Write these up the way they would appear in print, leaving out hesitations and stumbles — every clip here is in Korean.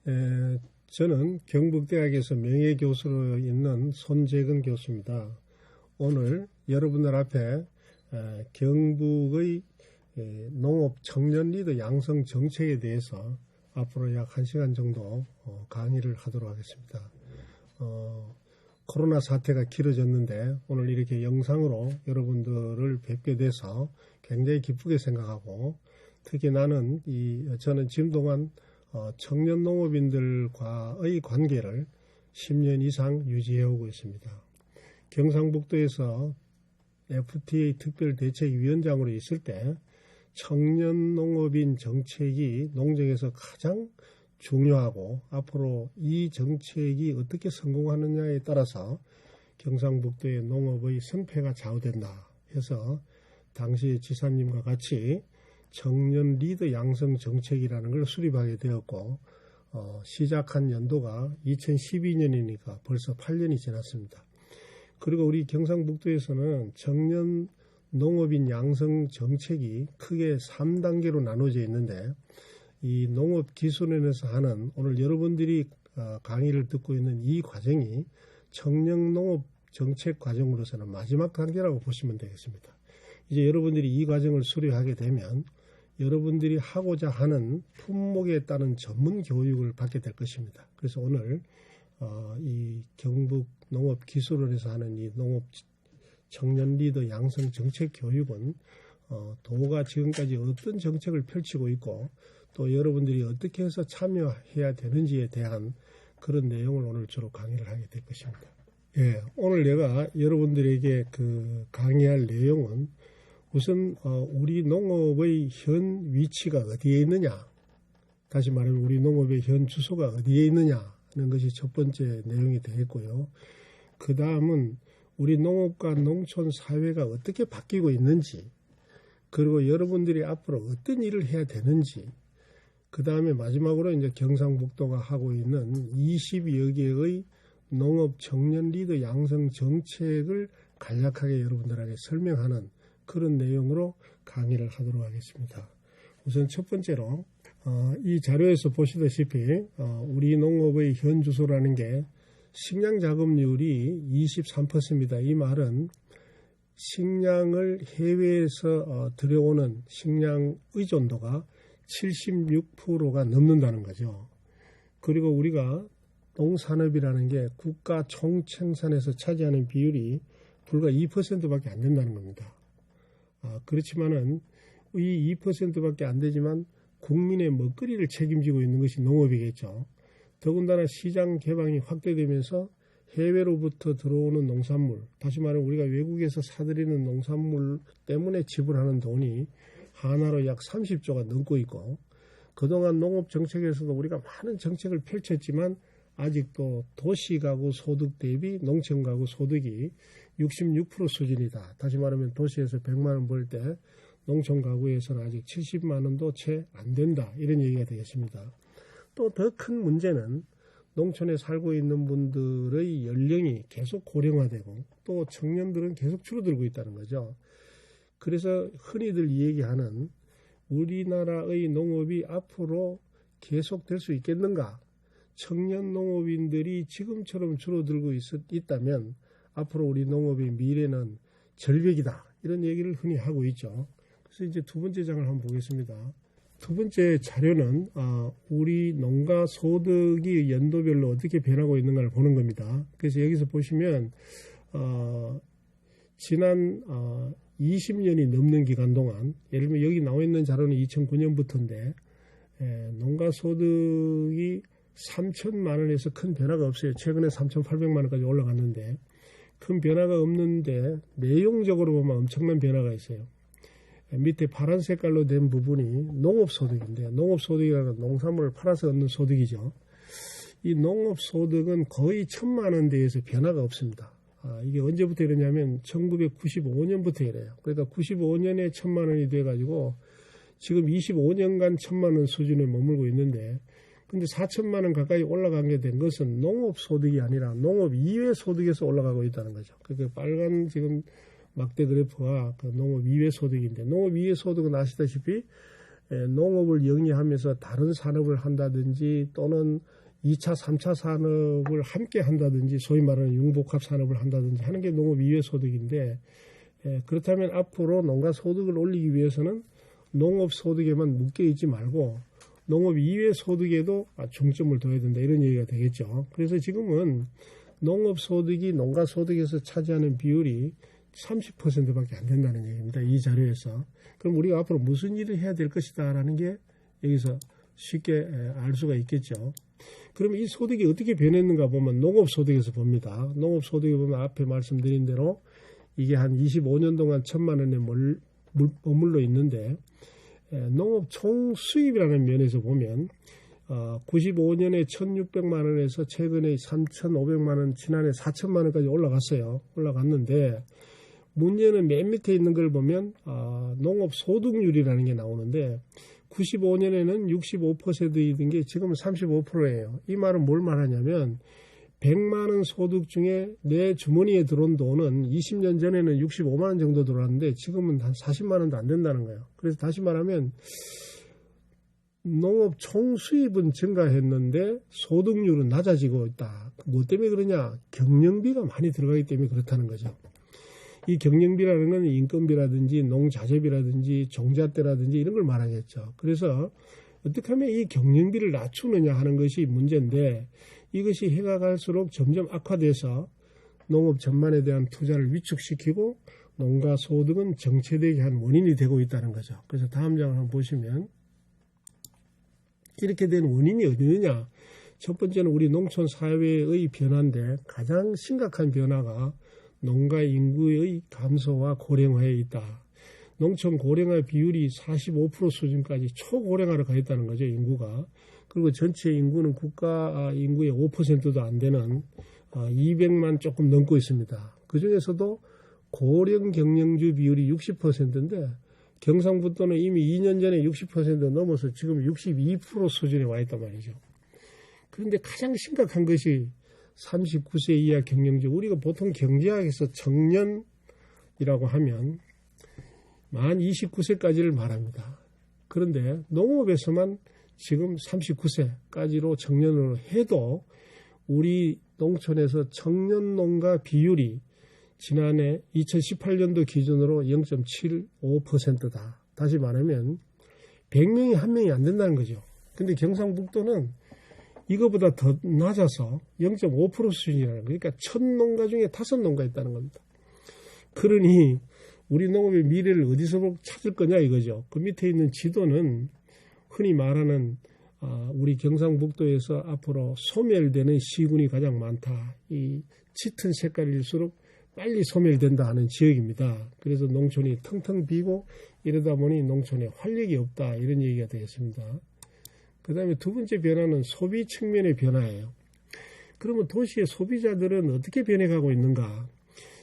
저는 경북대학에서 명예교수로 있는 손재근 교수입니다. 오늘 여러분들 앞에 경북의 농업 청년 리더 양성 정책에 대해서 앞으로 약 1시간 정도 강의를 하도록 하겠습니다. 코로나 사태가 길어졌는데 오늘 이렇게 영상으로 여러분들을 뵙게 돼서 굉장히 기쁘게 생각하고, 특히 저는 지금 동안 청년 농업인들과의 관계를 10년 이상 유지해오고 있습니다. 경상북도에서 FTA 특별대책위원장으로 있을 때 청년 농업인 정책이 농정에서 가장 중요하고, 앞으로 이 정책이 어떻게 성공하느냐에 따라서 경상북도의 농업의 승패가 좌우된다 해서 당시 지사님과 같이 청년 리더 양성 정책이라는 걸 수립하게 되었고, 시작한 연도가 2012년이니까 벌써 8년이 지났습니다. 그리고 우리 경상북도에서는 청년 농업인 양성 정책이 크게 3단계로 나눠져 있는데, 이 농업기술원에서 하는 오늘 여러분들이 강의를 듣고 있는 이 과정이 청년 농업 정책 과정으로서는 마지막 단계라고 보시면 되겠습니다. 이제 여러분들이 이 과정을 수료하게 되면 여러분들이 하고자 하는 품목에 따른 전문 교육을 받게 될 것입니다. 그래서 오늘 이 경북 농업기술원에서 하는 이 농업 청년 리더 양성 정책 교육은 도가 지금까지 어떤 정책을 펼치고 있고, 또 여러분들이 어떻게 해서 참여해야 되는지에 대한 그런 내용을 오늘 주로 강의를 하게 될 것입니다. 예, 오늘 내가 여러분들에게 강의할 내용은 우선 우리 농업의 현 위치가 어디에 있느냐, 다시 말하면 우리 농업의 현 주소가 어디에 있느냐 하는 것이 첫 번째 내용이 되겠고요. 그 다음은 우리 농업과 농촌 사회가 어떻게 바뀌고 있는지, 그리고 여러분들이 앞으로 어떤 일을 해야 되는지, 그 다음에 마지막으로 이제 경상북도가 하고 있는 20여 개의 농업 청년 리더 양성 정책을 간략하게 여러분들에게 설명하는 그런 내용으로 강의를 하도록 하겠습니다. 우선 첫 번째로 이 자료에서 보시다시피 우리 농업의 현 주소라는 게 식량 작업률이 23%입니다. 이 말은 식량을 해외에서 들여오는 식량 의존도가 76%가 넘는다는 거죠. 그리고 우리가 농산업이라는 게 국가 총생산에서 차지하는 비율이 불과 2%밖에 안 된다는 겁니다. 그렇지만은 이 2%밖에 안 되지만 국민의 먹거리를 책임지고 있는 것이 농업이겠죠. 더군다나 시장 개방이 확대되면서 해외로부터 들어오는 농산물, 다시 말하면 우리가 외국에서 사들이는 농산물 때문에 지불하는 돈이 하나로 약 30조가 넘고 있고, 그동안 농업 정책에서도 우리가 많은 정책을 펼쳤지만 아직도 도시가구 소득 대비 농촌가구 소득이 66% 수준이다. 다시 말하면 도시에서 100만 원 벌 때 농촌가구에서는 아직 70만 원도 채 안 된다. 이런 얘기가 되겠습니다. 또 더 큰 문제는 농촌에 살고 있는 분들의 연령이 계속 고령화되고 또 청년들은 계속 줄어들고 있다는 거죠. 그래서 흔히들 얘기하는 우리나라의 농업이 앞으로 계속될 수 있겠는가? 청년 농업인들이 지금처럼 줄어들고 있다면 앞으로 우리 농업의 미래는 절벽이다. 이런 얘기를 흔히 하고 있죠. 그래서 이제 두 번째 장을 한번 보겠습니다. 두 번째 자료는 우리 농가 소득이 연도별로 어떻게 변하고 있는가를 보는 겁니다. 그래서 여기서 보시면 지난 20년이 넘는 기간 동안, 예를 들면 여기 나와 있는 자료는 2009년부터인데 농가 소득이 3천만 원에서 큰 변화가 없어요. 최근에 3,800만 원까지 올라갔는데 큰 변화가 없는데 내용적으로 보면 엄청난 변화가 있어요. 밑에 파란 색깔로 된 부분이 농업소득인데, 농업소득이라는 농산물을 팔아서 얻는 소득이죠. 이 농업소득은 거의 1,000만 원대에서 변화가 없습니다. 이게 언제부터 이러냐면 1995년부터 이래요. 그러니까 95년에 1,000만 원이 돼가지고 지금 25년간 1,000만 원 수준에 머물고 있는데, 근데 4천만 원 가까이 올라가게 된 것은 농업소득이 아니라 농업 이외 소득에서 올라가고 있다는 거죠. 그러니까 빨간 지금 막대 그래프가 그 농업 이외 소득인데, 농업 이외 소득은 아시다시피 농업을 영위하면서 다른 산업을 한다든지 또는 2차, 3차 산업을 함께 한다든지 소위 말하는 융복합 산업을 한다든지 하는 게 농업 이외 소득인데 그렇다면 앞으로 농가 소득을 올리기 위해서는 농업 소득에만 묶여 있지 말고 농업 이외 소득에도 중점을 둬야 된다 이런 얘기가 되겠죠. 그래서 지금은 농업 소득이 농가 소득에서 차지하는 비율이 30%밖에 안 된다는 얘기입니다. 이 자료에서. 그럼 우리가 앞으로 무슨 일을 해야 될 것이다라는 게 여기서 쉽게 알 수가 있겠죠. 그러면 이 소득이 어떻게 변했는가 보면 농업 소득에서 봅니다. 농업 소득에 보면 앞에 말씀드린 대로 이게 한 25년 동안 1,000만 원에 머물러 있는데 농업 총 수입이라는 면에서 보면 95년에 1,600만 원에서 최근에 3,500만 원, 지난해 4,000만 원까지 올라갔어요. 올라갔는데 문제는 맨 밑에 있는 걸 보면 농업 소득률이라는 게 나오는데 95년에는 65%이던 게 지금은 35%예요. 이 말은 뭘 말하냐면 100만 원 소득 중에 내 주머니에 들어온 돈은 20년 전에는 65만 원 정도 들어왔는데 지금은 한 40만 원도 안 된다는 거예요. 그래서 다시 말하면 농업 총 수입은 증가했는데 소득률은 낮아지고 있다. 뭐 때문에 그러냐? 경영비가 많이 들어가기 때문에 그렇다는 거죠. 이 경영비라는 건 인건비라든지 농자재비라든지 종잣대라든지 이런 걸 말하겠죠. 그래서 어떻게 하면 이 경영비를 낮추느냐 하는 것이 문제인데 이것이 해가 갈수록 점점 악화돼서 농업 전반에 대한 투자를 위축시키고 농가 소득은 정체되게 한 원인이 되고 있다는 거죠. 그래서 다음 장을 한번 보시면 이렇게 된 원인이 어디느냐. 첫 번째는 우리 농촌 사회의 변화인데 가장 심각한 변화가 농가 인구의 감소와 고령화에 있다. 농촌 고령화 비율이 45% 수준까지 초고령화로 가 있다는 거죠. 인구가. 그리고 전체 인구는 국가 인구의 5%도 안 되는 200만 조금 넘고 있습니다. 그중에서도 고령 경영주 비율이 60%인데 경상북도는 이미 2년 전에 60% 넘어서 지금 62% 수준에 와 있단 말이죠. 그런데 가장 심각한 것이 39세 이하 경영주. 우리가 보통 경제학에서 청년이라고 하면 만 29세까지를 말합니다. 그런데 농업에서만 지금 39세까지로 청년으로 해도 우리 농촌에서 청년 농가 비율이 지난해 2018년도 기준으로 0.75%다. 다시 말하면 100명이 1명이 안 된다는 거죠. 근데 경상북도는 이거보다 더 낮아서 0.5% 수준이라는 거예요. 그러니까 1,000농가 중에 5농가 있다는 겁니다. 그러니 우리 농업의 미래를 어디서 찾을 거냐 이거죠. 그 밑에 있는 지도는 흔히 말하는 우리 경상북도에서 앞으로 소멸되는 시군이 가장 많다. 이 짙은 색깔일수록 빨리 소멸된다 하는 지역입니다. 그래서 농촌이 텅텅 비고 이러다 보니 농촌에 활력이 없다 이런 얘기가 되겠습니다. 그 다음에 두 번째 변화는 소비 측면의 변화예요. 그러면 도시의 소비자들은 어떻게 변해가고 있는가?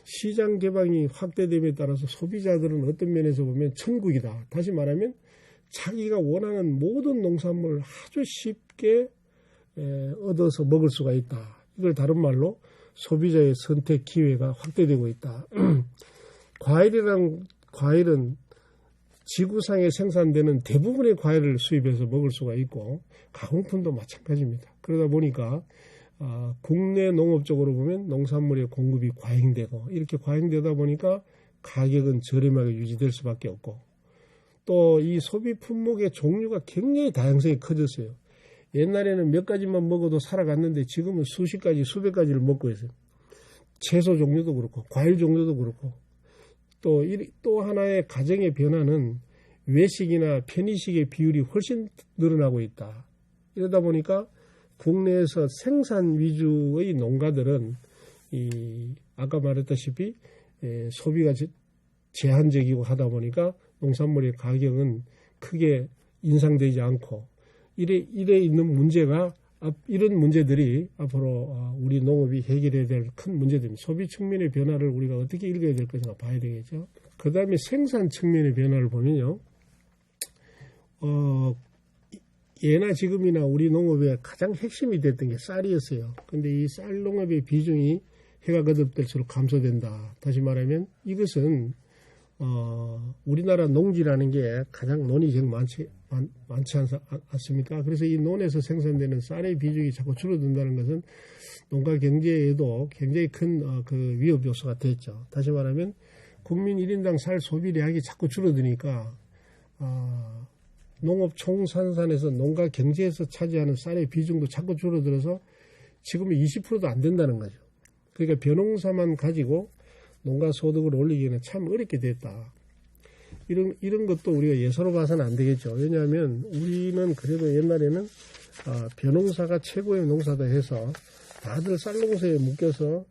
시장 개방이 확대됨에 따라서 소비자들은 어떤 면에서 보면 천국이다. 다시 말하면 자기가 원하는 모든 농산물을 아주 쉽게 얻어서 먹을 수가 있다. 이걸 다른 말로 소비자의 선택 기회가 확대되고 있다. 과일은 지구상에 생산되는 대부분의 과일을 수입해서 먹을 수가 있고 가공품도 마찬가지입니다. 그러다 보니까 국내 농업적으로 보면 농산물의 공급이 과잉되고 이렇게 과잉되다 보니까 가격은 저렴하게 유지될 수밖에 없고 또 이 소비 품목의 종류가 굉장히 다양성이 커졌어요. 옛날에는 몇 가지만 먹어도 살아갔는데 지금은 수십 가지, 수백 가지를 먹고 있어요. 채소 종류도 그렇고 과일 종류도 그렇고 또 하나의 가정의 변화는 외식이나 편의식의 비율이 훨씬 늘어나고 있다. 이러다 보니까 국내에서 생산 위주의 농가들은 아까 말했다시피 소비가 제한적이고 하다 보니까 농산물의 가격은 크게 인상되지 않고 이래 있는 문제가 이런 문제들이 앞으로 우리 농업이 해결해야 될 큰 문제들입니다. 소비 측면의 변화를 우리가 어떻게 읽어야 될 것인가 봐야 되겠죠. 그 다음에 생산 측면의 변화를 보면요. 예나 지금이나 우리 농업의 가장 핵심이 됐던 게 쌀이었어요. 근데 이 쌀 농업의 비중이 해가 거듭될수록 감소된다. 다시 말하면 이것은 우리나라 농지라는 게 가장 논이 정 많지 않습니까? 그래서 이 논에서 생산되는 쌀의 비중이 자꾸 줄어든다는 것은 농가 경제에도 굉장히 큰 그 위협 요소가 됐죠. 다시 말하면 국민 1인당 쌀 소비량이 자꾸 줄어드니까 농업 총산산에서 농가 경제에서 차지하는 쌀의 비중도 자꾸 줄어들어서 지금은 20%도 안 된다는 거죠. 그러니까 벼농사만 가지고 농가 소득을 올리기에는 참 어렵게 됐다. 이런 것도 우리가 예사로 봐서는 안 되겠죠. 왜냐하면 우리는 그래도 옛날에는 벼농사가 최고의 농사다 해서 다들 쌀농사에 묶여서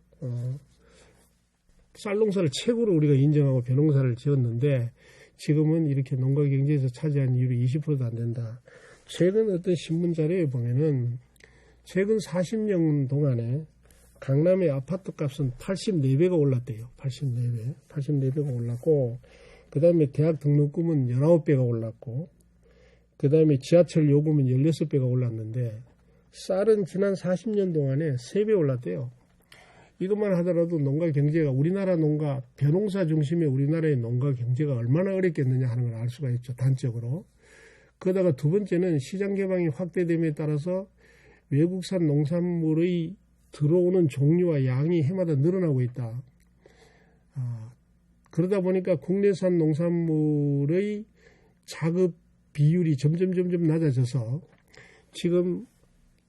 쌀농사를 최고로 우리가 인정하고 벼농사를 지었는데 지금은 이렇게 농가 경제에서 차지한 이율이 20%도 안 된다. 최근 어떤 신문 자료에 보면은 최근 40년 동안에 강남의 아파트 값은 84배가 올랐대요. 84배가 올랐고, 그 다음에 대학 등록금은 19배가 올랐고, 그 다음에 지하철 요금은 16배가 올랐는데, 쌀은 지난 40년 동안에 3배 올랐대요. 이것만 하더라도 농가 경제가, 우리나라 농가, 벼농사 중심의 우리나라의 농가 경제가 얼마나 어렵겠느냐 하는 걸 알 수가 있죠. 단적으로. 그러다가 두 번째는 시장 개방이 확대됨에 따라서 외국산 농산물의 들어오는 종류와 양이 해마다 늘어나고 있다. 그러다 보니까 국내산 농산물의 자급 비율이 점점 낮아져서 지금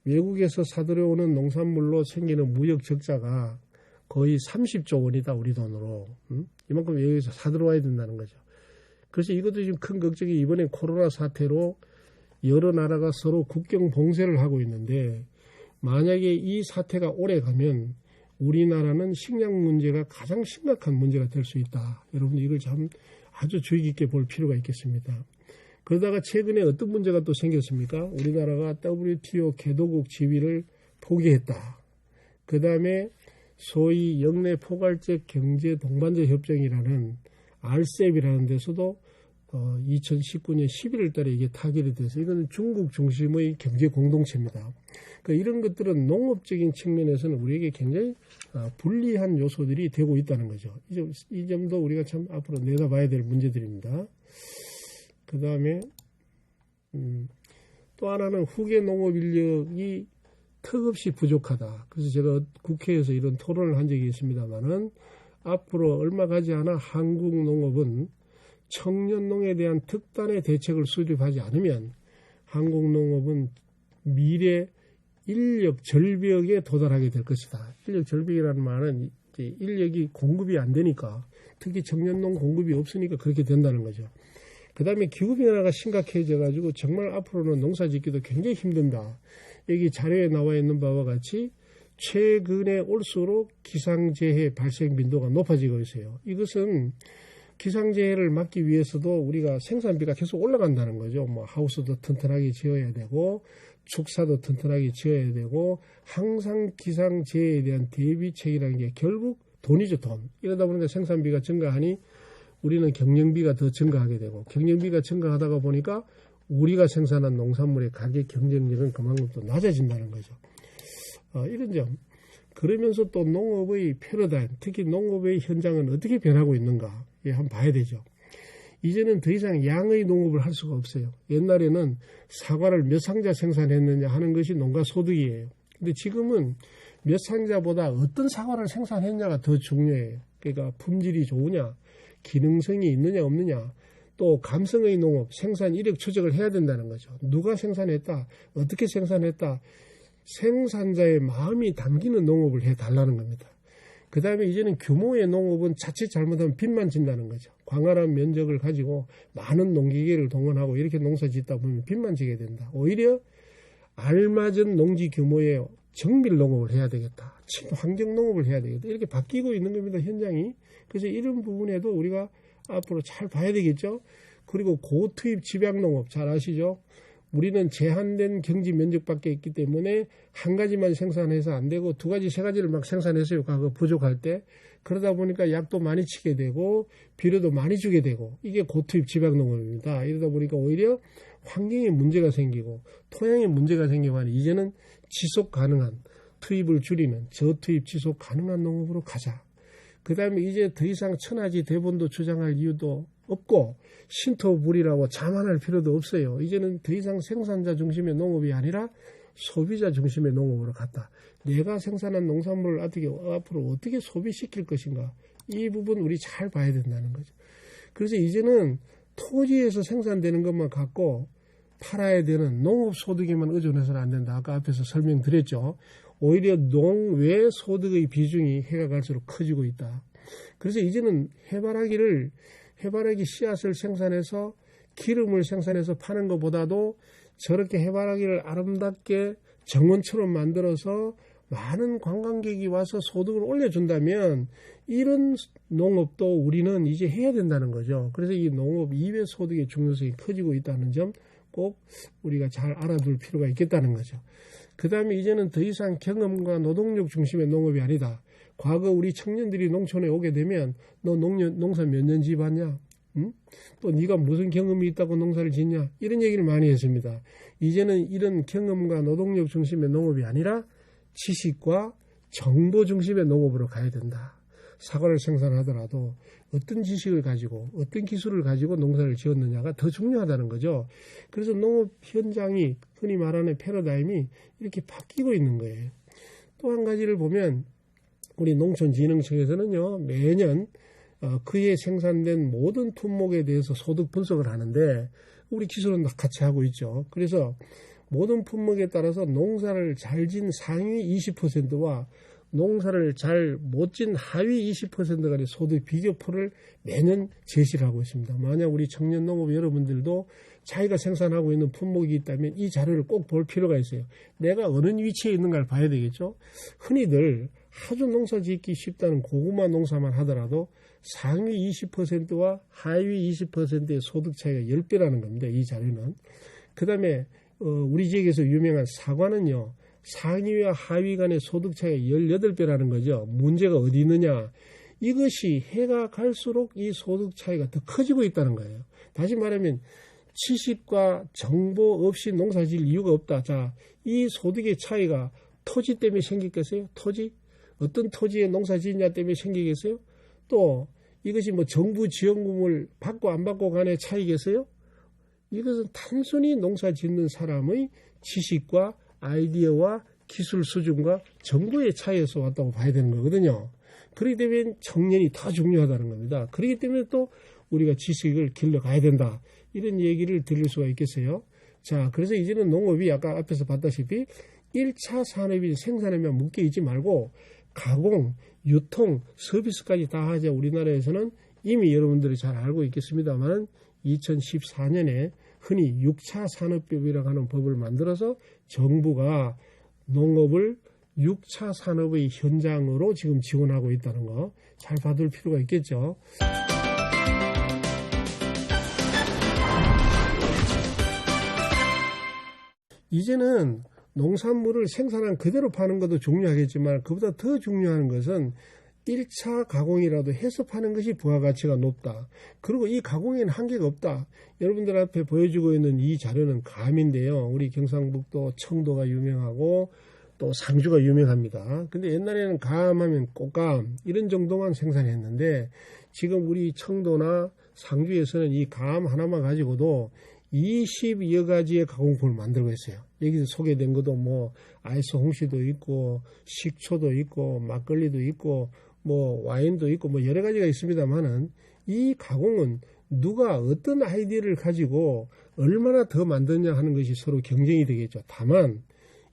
외국에서 사들여오는 농산물로 생기는 무역 적자가 거의 30조 원이다, 우리 돈으로. 이만큼 외국에서 사들어와야 된다는 거죠. 그래서 이것도 지금 큰 걱정이 이번에 코로나 사태로 여러 나라가 서로 국경 봉쇄를 하고 있는데 만약에 이 사태가 오래 가면 우리나라는 식량 문제가 가장 심각한 문제가 될 수 있다. 여러분 이걸 참 아주 주의 깊게 볼 필요가 있겠습니다. 그러다가 최근에 어떤 문제가 또 생겼습니까? 우리나라가 WTO 개도국 지위를 포기했다. 그 다음에 소위 영내 포괄적 경제 동반자 협정이라는 RCEP이라는 데서도 2019년 11월 달에 이게 타결이 돼서 이거는 중국 중심의 경제 공동체입니다. 그러니까 이런 것들은 농업적인 측면에서는 우리에게 굉장히 불리한 요소들이 되고 있다는 거죠. 이 점도 우리가 참 앞으로 내다봐야 될 문제들입니다. 그 다음에 또 하나는 후계 농업 인력이 턱없이 부족하다. 그래서 제가 국회에서 이런 토론을 한 적이 있습니다만은 앞으로 얼마 가지 않아 한국 농업은 청년농에 대한 특단의 대책을 수립하지 않으면 한국 농업은 미래 인력 절벽에 도달하게 될 것이다. 인력 절벽이라는 말은 이제 인력이 공급이 안 되니까 특히 청년농 공급이 없으니까 그렇게 된다는 거죠. 그 다음에 기후변화가 심각해져 가지고 정말 앞으로는 농사 짓기도 굉장히 힘든다. 여기 자료에 나와 있는 바와 같이 최근에 올수록 기상재해 발생 빈도가 높아지고 있어요. 이것은 기상재해를 막기 위해서도 우리가 생산비가 계속 올라간다는 거죠. 뭐 하우스도 튼튼하게 지어야 되고 축사도 튼튼하게 지어야 되고 항상 기상재해에 대한 대비책이라는 게 결국 돈이죠, 돈. 이러다 보니까 생산비가 증가하니 우리는 경영비가 더 증가하게 되고 경영비가 증가하다가 보니까 우리가 생산한 농산물의 가격 경쟁력은 그만큼 또 낮아진다는 거죠. 이런 점. 그러면서 또 농업의 패러다임, 특히 농업의 현장은 어떻게 변하고 있는가 한번 봐야 되죠. 이제는 더 이상 양의 농업을 할 수가 없어요. 옛날에는 사과를 몇 상자 생산했느냐 하는 것이 농가 소득이에요. 근데 지금은 몇 상자보다 어떤 사과를 생산했냐가 더 중요해요. 그러니까 품질이 좋으냐, 기능성이 있느냐 없느냐, 또 감성의 농업, 생산 이력 추적을 해야 된다는 거죠. 누가 생산했다, 어떻게 생산했다, 생산자의 마음이 담기는 농업을 해달라는 겁니다. 그 다음에 이제는 규모의 농업은 자칫 잘못하면 빚만 진다는 거죠. 광활한 면적을 가지고 많은 농기계를 동원하고 이렇게 농사 짓다 보면 빚만 지게 된다. 오히려 알맞은 농지 규모의 정밀 농업을 해야 되겠다. 친환경 농업을 해야 되겠다. 이렇게 바뀌고 있는 겁니다, 현장이. 그래서 이런 부분에도 우리가 앞으로 잘 봐야 되겠죠. 그리고 고투입 집약농업 잘 아시죠? 우리는 제한된 경지 면적밖에 있기 때문에 한 가지만 생산해서 안 되고 두 가지, 세 가지를 막 생산했어요. 과거 부족할 때. 그러다 보니까 약도 많이 치게 되고 비료도 많이 주게 되고 이게 고투입 집약농업입니다. 이러다 보니까 오히려 환경에 문제가 생기고 토양에 문제가 생기고 하니 이제는 지속 가능한 투입을 줄이는 저투입 지속 가능한 농업으로 가자. 그 다음에 이제 더 이상 천하지 대본도 주장할 이유도 없고 신토불이라고 자만할 필요도 없어요. 이제는 더 이상 생산자 중심의 농업이 아니라 소비자 중심의 농업으로 갔다. 내가 생산한 농산물을 앞으로 어떻게 소비시킬 것인가. 이 부분 우리 잘 봐야 된다는 거죠. 그래서 이제는 토지에서 생산되는 것만 갖고 팔아야 되는 농업소득에만 의존해서는 안 된다. 아까 앞에서 설명드렸죠. 오히려 농외 소득의 비중이 해가 갈수록 커지고 있다. 그래서 이제는 해바라기 씨앗을 생산해서 기름을 생산해서 파는 것보다도 저렇게 해바라기를 아름답게 정원처럼 만들어서 많은 관광객이 와서 소득을 올려준다면 이런 농업도 우리는 이제 해야 된다는 거죠. 그래서 이 농업 2배 소득의 중요성이 커지고 있다는 점 꼭 우리가 잘 알아둘 필요가 있겠다는 거죠. 그 다음에 이제는 더 이상 경험과 노동력 중심의 농업이 아니다. 과거 우리 청년들이 농촌에 오게 되면 너 농사 몇 년 지봤냐? 응? 또 네가 무슨 경험이 있다고 농사를 짓냐? 이런 얘기를 많이 했습니다. 이제는 이런 경험과 노동력 중심의 농업이 아니라 지식과 정보 중심의 농업으로 가야 된다. 사과를 생산하더라도 어떤 지식을 가지고 어떤 기술을 가지고 농사를 지었느냐가 더 중요하다는 거죠. 그래서 농업 현장이 흔히 말하는 패러다임이 이렇게 바뀌고 있는 거예요. 또 한 가지를 보면 우리 농촌진흥청에서는요, 매년 그해 생산된 모든 품목에 대해서 소득 분석을 하는데 우리 기술은 같이 하고 있죠. 그래서 모든 품목에 따라서 농사를 잘 진 상위 20%와 농사를 잘 못 진 하위 20% 간의 소득 비교표를 매년 제시를 하고 있습니다. 만약 우리 청년 농업 여러분들도 자기가 생산하고 있는 품목이 있다면 이 자료를 꼭 볼 필요가 있어요. 내가 어느 위치에 있는가를 봐야 되겠죠. 흔히들 아주 농사 짓기 쉽다는 고구마 농사만 하더라도 상위 20%와 하위 20%의 소득 차이가 10배라는 겁니다. 이 자료는. 그 다음에 우리 지역에서 유명한 사과는요. 상위와 하위 간의 소득 차이가 18배라는 거죠. 문제가 어디 있느냐. 이것이 해가 갈수록 이 소득 차이가 더 커지고 있다는 거예요. 다시 말하면 지식과 정보 없이 농사 지을 이유가 없다. 자, 이 소득의 차이가 토지 때문에 생기겠어요? 토지? 어떤 토지에 농사 지느냐 때문에 생기겠어요? 또 이것이 뭐 정부 지원금을 받고 안 받고 간의 차이겠어요? 이것은 단순히 농사 짓는 사람의 지식과 아이디어와 기술 수준과 정보의 차이에서 왔다고 봐야 되는 거거든요. 그렇기 때문에 청년이 더 중요하다는 겁니다. 그렇기 때문에 또 우리가 지식을 길러가야 된다. 이런 얘기를 드릴 수가 있겠어요. 자, 그래서 이제는 농업이 아까 앞에서 봤다시피 1차 산업인 생산에만 묶여있지 말고 가공, 유통, 서비스까지 다 하자. 우리나라에서는 이미 여러분들이 잘 알고 있겠습니다만 2014년에 흔히 6차 산업법이라고 하는 법을 만들어서 정부가 농업을 6차 산업의 현장으로 지금 지원하고 있다는 거 잘 봐둘 필요가 있겠죠. 이제는 농산물을 생산한 그대로 파는 것도 중요하겠지만 그보다 더 중요한 것은 1차 가공이라도 해서 파는 것이 부가가치가 높다. 그리고 이 가공에는 한계가 없다. 여러분들 앞에 보여주고 있는 이 자료는 감인데요. 우리 경상북도 청도가 유명하고 또 상주가 유명합니다. 근데 옛날에는 감하면 꽃감 이런 정도만 생산했는데 지금 우리 청도나 상주에서는 이 감 하나만 가지고도 20여 가지의 가공품을 만들고 있어요. 여기서 소개된 것도 뭐 아이스 홍시도 있고 식초도 있고 막걸리도 있고 뭐 와인도 있고 뭐 여러 가지가 있습니다만은 이 가공은 누가 어떤 아이디어를 가지고 얼마나 더 만드냐 하는 것이 서로 경쟁이 되겠죠. 다만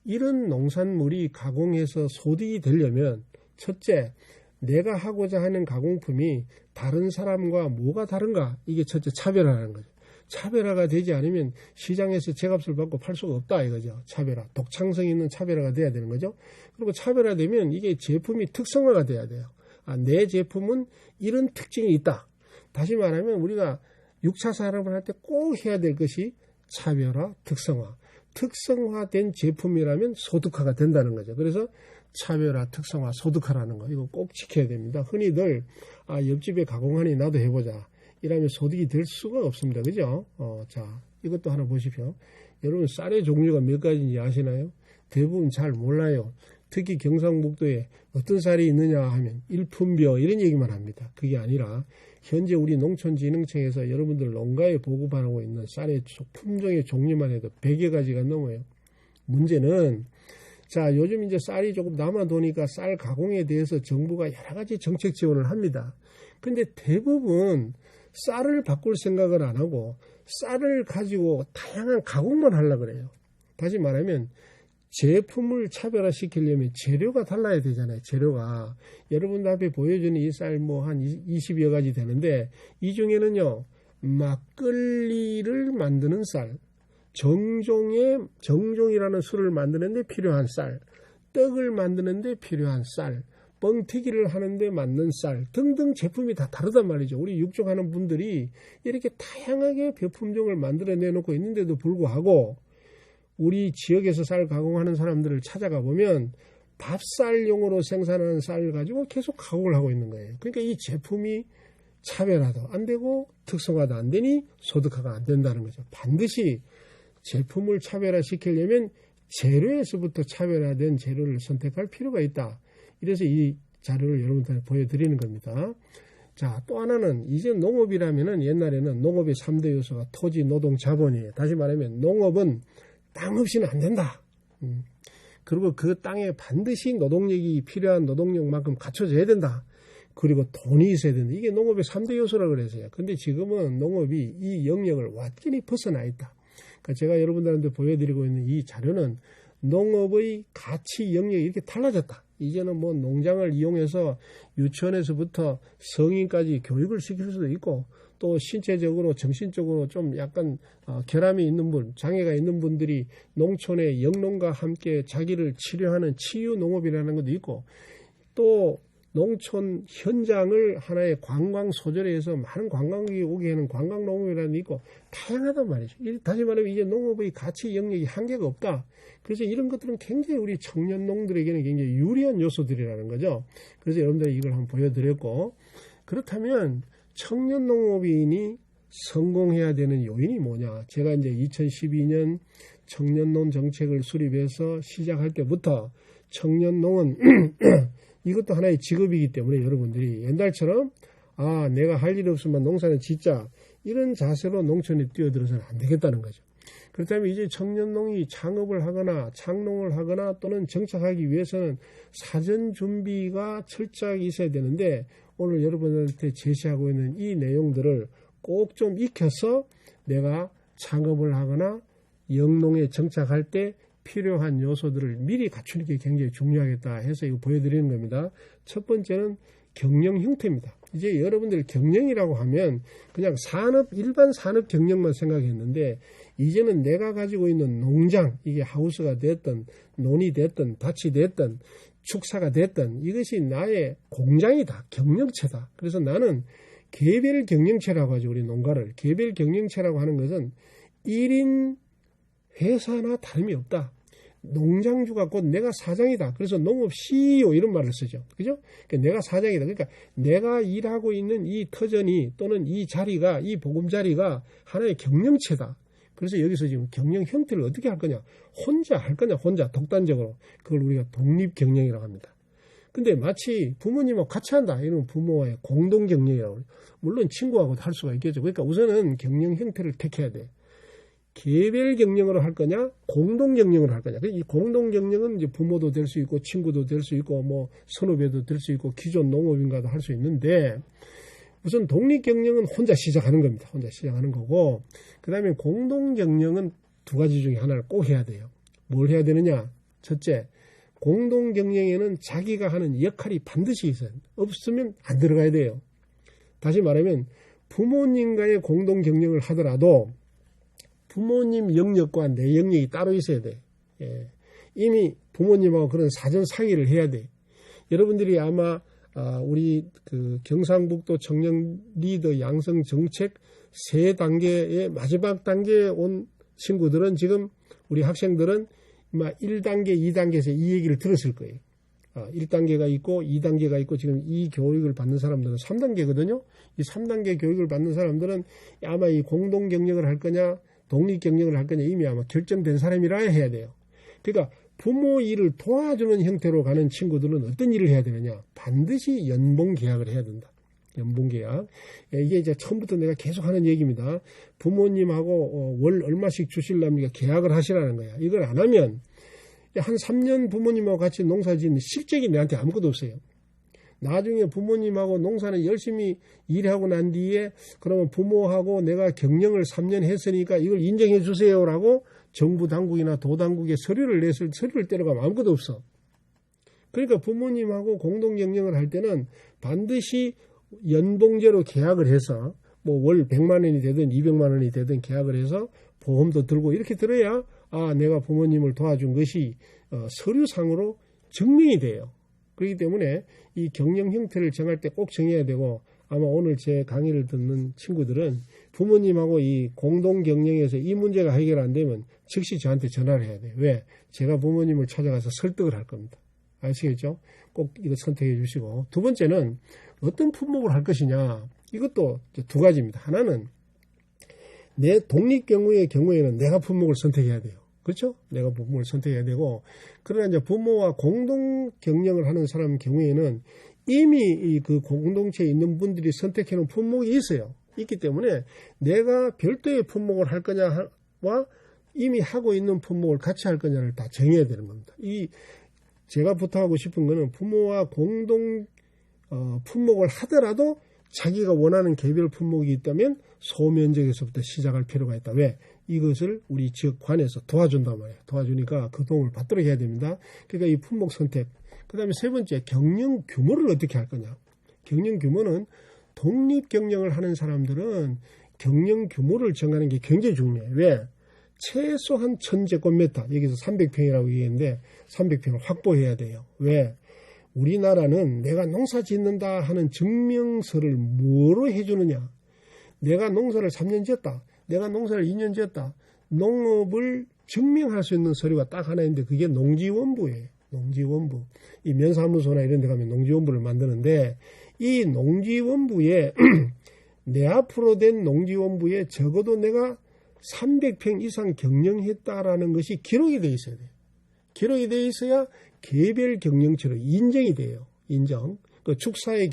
이런 농산물이 가공해서 소득이 되려면 첫째, 내가 하고자 하는 가공품이 다른 사람과 뭐가 다른가? 이게 첫째 차별화라는 거죠. 차별화가 되지 않으면 시장에서 제값을 받고 팔 수가 없다 이거죠. 차별화. 독창성 있는 차별화가 돼야 되는 거죠. 그리고 차별화되면 이게 제품이 특성화가 돼야 돼요. 내 제품은 이런 특징이 있다. 다시 말하면 우리가 6차 산업을 할 때 꼭 해야 될 것이 차별화, 특성화. 특성화된 제품이라면 소득화가 된다는 거죠. 그래서 차별화, 특성화, 소득화라는 거 이거 꼭 지켜야 됩니다. 흔히들 옆집에 가공하니 나도 해보자. 이러면 소득이 될 수가 없습니다. 그죠? 자, 이것도 하나 보십시오. 여러분 쌀의 종류가 몇 가지인지 아시나요? 대부분 잘 몰라요. 특히 경상북도에 어떤 쌀이 있느냐 하면 일품벼 이런 얘기만 합니다. 그게 아니라 현재 우리 농촌진흥청에서 여러분들 농가에 보급하고 있는 쌀의 품종의 종류만 해도 100여 가지가 넘어요. 문제는 자, 요즘 이제 쌀이 조금 남아도니까 쌀 가공에 대해서 정부가 여러 가지 정책 지원을 합니다. 근데 대부분 쌀을 바꿀 생각을 안 하고 쌀을 가지고 다양한 가공만 하려고 그래요. 다시 말하면 제품을 차별화시키려면 재료가 달라야 되잖아요. 재료가. 여러분들 앞에 보여주는 이 쌀 뭐 한 20여 가지 되는데 이 중에는요. 막걸리를 만드는 쌀, 정종이라는 술을 만드는데 필요한 쌀, 떡을 만드는데 필요한 쌀, 뻥튀기를 하는데 맞는 쌀 등등 제품이 다 다르단 말이죠. 우리 육종하는 분들이 이렇게 다양하게 벼품종을 만들어 내놓고 있는데도 불구하고 우리 지역에서 쌀 가공하는 사람들을 찾아가 보면 밥쌀용으로 생산하는 쌀을 가지고 계속 가공을 하고 있는 거예요. 그러니까 이 제품이 차별화도 안 되고 특성화도 안 되니 소득화가 안 된다는 거죠. 반드시 제품을 차별화시키려면 재료에서부터 차별화된 재료를 선택할 필요가 있다. 이래서 이 자료를 여러분들한테 보여드리는 겁니다. 자, 또 하나는 이제 농업이라면은 옛날에는 농업의 3대 요소가 토지, 노동, 자본이에요. 다시 말하면 농업은 땅 없이는 안 된다. 그리고 그 땅에 반드시 노동력이 필요한 노동력만큼 갖춰져야 된다. 그리고 돈이 있어야 된다. 이게 농업의 3대 요소라고 그랬어요. 근데 지금은 농업이 이 영역을 완전히 벗어나 있다. 그러니까 제가 여러분들한테 보여드리고 있는 이 자료는 농업의 가치 영역이 이렇게 달라졌다. 이제는 뭐 농장을 이용해서 유치원에서부터 성인까지 교육을 시킬 수도 있고 또 신체적으로 정신적으로 좀 약간 결함이 있는 분, 장애가 있는 분들이 농촌의 영농과 함께 자기를 치료하는 치유 농업이라는 것도 있고 또 농촌 현장을 하나의 관광 소재로 해서 많은 관광객이 오게 하는 관광 농업이라는 게 있고 다양하단 말이죠. 다시 말하면 이제 농업의 가치 영역이 한계가 없다. 그래서 이런 것들은 굉장히 우리 청년 농들에게는 굉장히 유리한 요소들이라는 거죠. 그래서 여러분들 이걸 한번 보여드렸고 그렇다면 청년 농업인이 성공해야 되는 요인이 뭐냐. 제가 이제 2012년 청년농 정책을 수립해서 시작할 때부터 청년농은 이것도 하나의 직업이기 때문에 여러분들이 옛날처럼 내가 할 일 없으면 농사는 짓자 이런 자세로 농촌에 뛰어들어서는 안 되겠다는 거죠. 그렇다면 이제 청년농이 창업을 하거나 창농을 하거나 또는 정착하기 위해서는 사전 준비가 철저하게 있어야 되는데 오늘 여러분한테 제시하고 있는 이 내용들을 꼭 좀 익혀서 내가 창업을 하거나 영농에 정착할 때 필요한 요소들을 미리 갖추는 게 굉장히 중요하겠다 해서 이거 보여드리는 겁니다. 첫 번째는 경영 형태입니다. 이제 여러분들 경영이라고 하면 그냥 일반 산업 경영만 생각했는데 이제는 내가 가지고 있는 농장, 이게 하우스가 됐든 논이 됐든 밭이 됐든 축사가 됐든 이것이 나의 공장이다. 경영체다. 그래서 나는 개별 경영체라고 하죠. 우리 농가를. 개별 경영체라고 하는 것은 1인 회사나 다름이 없다. 농장주가 곧 내가 사장이다. 그래서 농업 CEO 이런 말을 쓰죠. 그죠? 그러니까 내가 사장이다. 그러니까 내가 일하고 있는 이 터전이 또는 이 자리가, 이 보금자리가 하나의 경영체다. 그래서 여기서 지금 경영 형태를 어떻게 할 거냐. 혼자 할 거냐. 혼자 독단적으로. 그걸 우리가 독립경영이라고 합니다. 근데 마치 부모님하고 같이 한다. 이러면 부모와의 공동경영이라고 해요. 물론 친구하고도 할 수가 있겠죠. 그러니까 우선은 경영 형태를 택해야 돼. 개별 경영으로 할 거냐, 공동 경영으로 할 거냐. 이 공동 경영은 이제 부모도 될 수 있고, 친구도 될 수 있고, 뭐 선후배도 될 수 있고, 기존 농업인가도 할 수 있는데, 우선 독립 경영은 혼자 시작하는 겁니다. 혼자 시작하는 거고, 그 다음에 공동 경영은 두 가지 중에 하나를 꼭 해야 돼요. 뭘 해야 되느냐? 첫째, 공동 경영에는 자기가 하는 역할이 반드시 있어요. 없으면 안 들어가야 돼요. 다시 말하면 부모님과의 공동 경영을 하더라도 부모님 영역과 내 영역이 따로 있어야 돼. 예. 이미 부모님하고 그런 사전 상의를 해야 돼. 여러분들이 아마 우리 그 경상북도 청년 리더 양성 정책 3단계의 마지막 단계에 온 친구들은 지금 우리 학생들은 1단계, 2단계에서 이 얘기를 들었을 거예요. 1단계가 있고 2단계가 있고 지금 이 교육을 받는 사람들은 3단계거든요. 이 3단계 교육을 받는 사람들은 아마 이 공동 경영을 할 거냐 독립 경영을 할 거냐 이미 아마 결정된 사람이라 해야 돼요. 그러니까 부모 일을 도와주는 형태로 가는 친구들은 어떤 일을 해야 되느냐? 반드시 연봉 계약을 해야 된다. 연봉 계약. 이게 이제 처음부터 내가 계속 하는 얘기입니다. 부모님하고 월 얼마씩 주실랍니까? 계약을 하시라는 거야. 이걸 안 하면 한 3년 부모님하고 같이 농사 짓는 실적이 내한테 아무것도 없어요. 나중에 부모님하고 농사는 열심히 일하고 난 뒤에 그러면 부모하고 내가 경영을 3년 했으니까 이걸 인정해 주세요라고 정부 당국이나 도당국에 서류를 떼려가면 아무것도 없어. 그러니까 부모님하고 공동 경영을 할 때는 반드시 연봉제로 계약을 해서 뭐 월 100만 원이 되든 200만 원이 되든 계약을 해서 보험도 들고 이렇게 들어야 내가 부모님을 도와준 것이 서류상으로 증명이 돼요. 그렇기 때문에 이 경영 형태를 정할 때 꼭 정해야 되고 아마 오늘 제 강의를 듣는 친구들은 부모님하고 이 공동 경영에서 이 문제가 해결 안 되면 즉시 저한테 전화를 해야 돼요. 왜? 제가 부모님을 찾아가서 설득을 할 겁니다. 아시겠죠? 꼭 이거 선택해 주시고 두 번째는 어떤 품목을 할 것이냐 이것도 두 가지입니다. 하나는 내 독립 경우에는 내가 품목을 선택해야 돼요. 그렇죠? 내가 부모를 선택해야 되고, 그러나 이제 부모와 공동 경영을 하는 사람 경우에는 이미 그 공동체에 있는 분들이 선택해 놓은 품목이 있어요. 있기 때문에 내가 별도의 품목을 할 거냐와 이미 하고 있는 품목을 같이 할 거냐를 다 정해야 되는 겁니다. 제가 부탁하고 싶은 거는 부모와 공동 품목을 하더라도 자기가 원하는 개별 품목이 있다면 소면적에서부터 시작할 필요가 있다. 왜? 이것을 우리 지역관에서 도와준단 말이에요. 도와주니까 그 도움을 받도록 해야 됩니다. 그러니까 이 품목 선택. 그 다음에 세 번째, 경영 규모를 어떻게 할 거냐. 경영 규모는 독립 경영을 하는 사람들은 경영 규모를 정하는 게 굉장히 중요해요. 왜? 최소한 1000제곱미터, 여기서 300평이라고 얘기했는데 300평을 확보해야 돼요. 왜? 우리나라는 내가 농사 짓는다 하는 증명서를 뭐로 해주느냐. 내가 농사를 3년 지었다. 내가 농사를 2년 지었다. 농업을 증명할 수 있는 서류가 딱 하나 있는데 그게 농지원부예요. 농지원부. 이 면사무소나 이런 데 가면 농지원부를 만드는데 이 농지원부에 내 앞으로 된 농지원부에 적어도 내가 300평 이상 경영했다라는 것이 기록이 되어 있어야 돼요. 기록이 되어 있어야 개별 경영처로 인정이 돼요. 인정. 그 축산의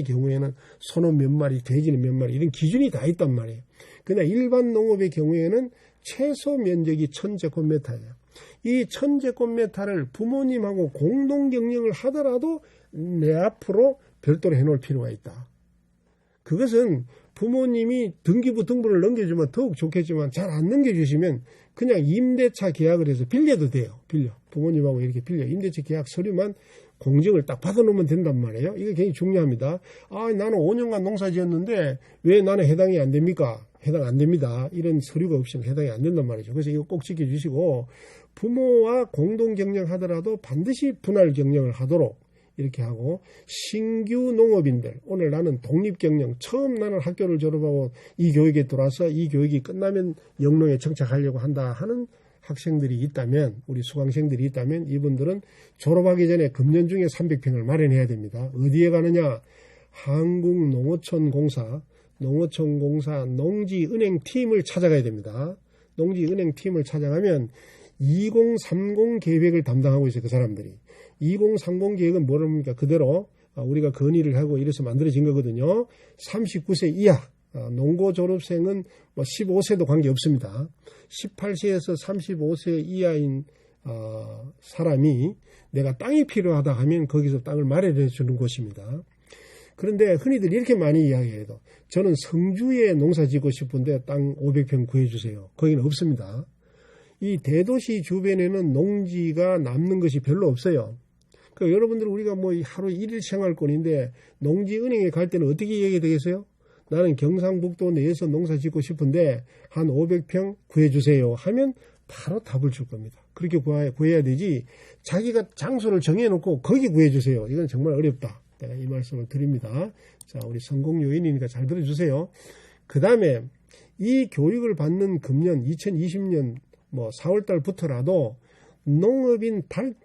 경우에는 소는 몇 마리, 돼지는 몇 마리 이런 기준이 다 있단 말이에요. 그러나 일반 농업의 경우에는 최소 면적이 1000제곱미터예요. 이 1000제곱미터를 부모님하고 공동 경영을 하더라도 내 앞으로 별도로 해놓을 필요가 있다. 그것은 부모님이 등기부 등본을 넘겨주면 더욱 좋겠지만 잘 안 넘겨주시면 그냥 임대차 계약을 해서 빌려도 돼요. 부모님하고 이렇게 빌려. 임대차 계약 서류만 공증을 딱 받아놓으면 된단 말이에요. 이게 굉장히 중요합니다. 나는 5년간 농사 지었는데 왜 나는 해당이 안 됩니까? 해당 안 됩니다. 이런 서류가 없이는 해당이 안 된단 말이죠. 그래서 이거 꼭 지켜주시고 부모와 공동 경영하더라도 반드시 분할 경영을 하도록 이렇게 하고 신규 농업인들 오늘 나는 독립경영 처음 나는 학교를 졸업하고 이 교육에 들어와서 이 교육이 끝나면 영농에 정착하려고 한다 하는 학생들이 있다면 우리 수강생들이 있다면 이분들은 졸업하기 전에 금년 중에 300평을 마련해야 됩니다. 어디에 가느냐? 한국농어촌공사 농지은행 팀을 찾아가야 됩니다. 농지은행 팀을 찾아가면 2030 계획을 담당하고 있어요. 그 사람들이. 2030 계획은 뭐랍니까? 그대로 우리가 건의를 하고 이래서 만들어진 거거든요. 39세 이하 농고 졸업생은 15세도 관계없습니다. 18세에서 35세 이하인 사람이 내가 땅이 필요하다 하면 거기서 땅을 마련해 주는 곳입니다. 그런데 흔히들 이렇게 많이 이야기해도 저는 성주에 농사 짓고 싶은데 땅 500평 구해주세요. 거기는 없습니다. 이 대도시 주변에는 농지가 남는 것이 별로 없어요. 그러니까 여러분들 우리가 하루 1일 생활권인데 농지은행에 갈 때는 어떻게 얘기 되겠어요? 나는 경상북도 내에서 농사 짓고 싶은데 한 500평 구해주세요 하면 바로 답을 줄 겁니다. 그렇게 구해야 되지 자기가 장소를 정해놓고 거기 구해주세요. 이건 정말 어렵다. 내가 이 말씀을 드립니다. 자, 우리 성공 요인이니까 잘 들어주세요. 그 다음에 이 교육을 받는 금년 2020년 4월달부터라도 농업인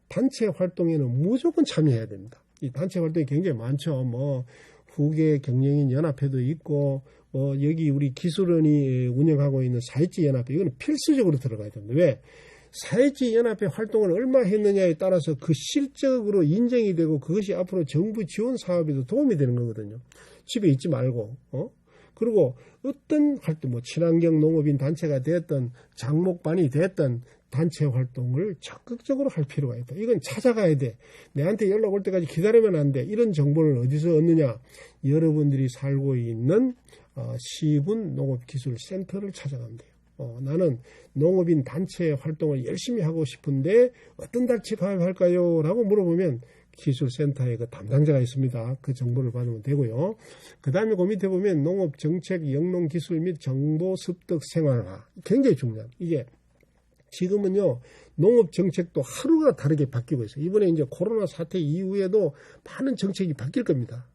단체 활동에는 무조건 참여해야 됩니다. 이 단체 활동이 굉장히 많죠. 후계 경영인 연합회도 있고 여기 우리 기술원이 운영하고 있는 사회지 연합회 이거는 필수적으로 들어가야 됩니다. 왜? 사회주의연합회 활동을 얼마 했느냐에 따라서 그 실적으로 인정이 되고 그것이 앞으로 정부 지원 사업에도 도움이 되는 거거든요. 집에 있지 말고, 그리고 어떤 활동, 뭐 친환경 농업인 단체가 됐던 장목반이 됐던 단체 활동을 적극적으로 할 필요가 있다. 이건 찾아가야 돼. 내한테 연락 올 때까지 기다리면 안 돼. 이런 정보를 어디서 얻느냐? 여러분들이 살고 있는 시군 농업기술센터를 찾아가면 돼요. 나는 농업인 단체 활동을 열심히 하고 싶은데 어떤 단체 가입할까요? 라고 물어보면 기술센터에 그 담당자가 있습니다. 그 정보를 받으면 되고요. 그 다음에 그 밑에 보면 농업정책, 영농기술 및 정보습득 생활화. 굉장히 중요합니다. 이게 지금은요, 농업정책도 하루가 다르게 바뀌고 있어요. 이번에 이제 코로나 사태 이후에도 많은 정책이 바뀔 겁니다.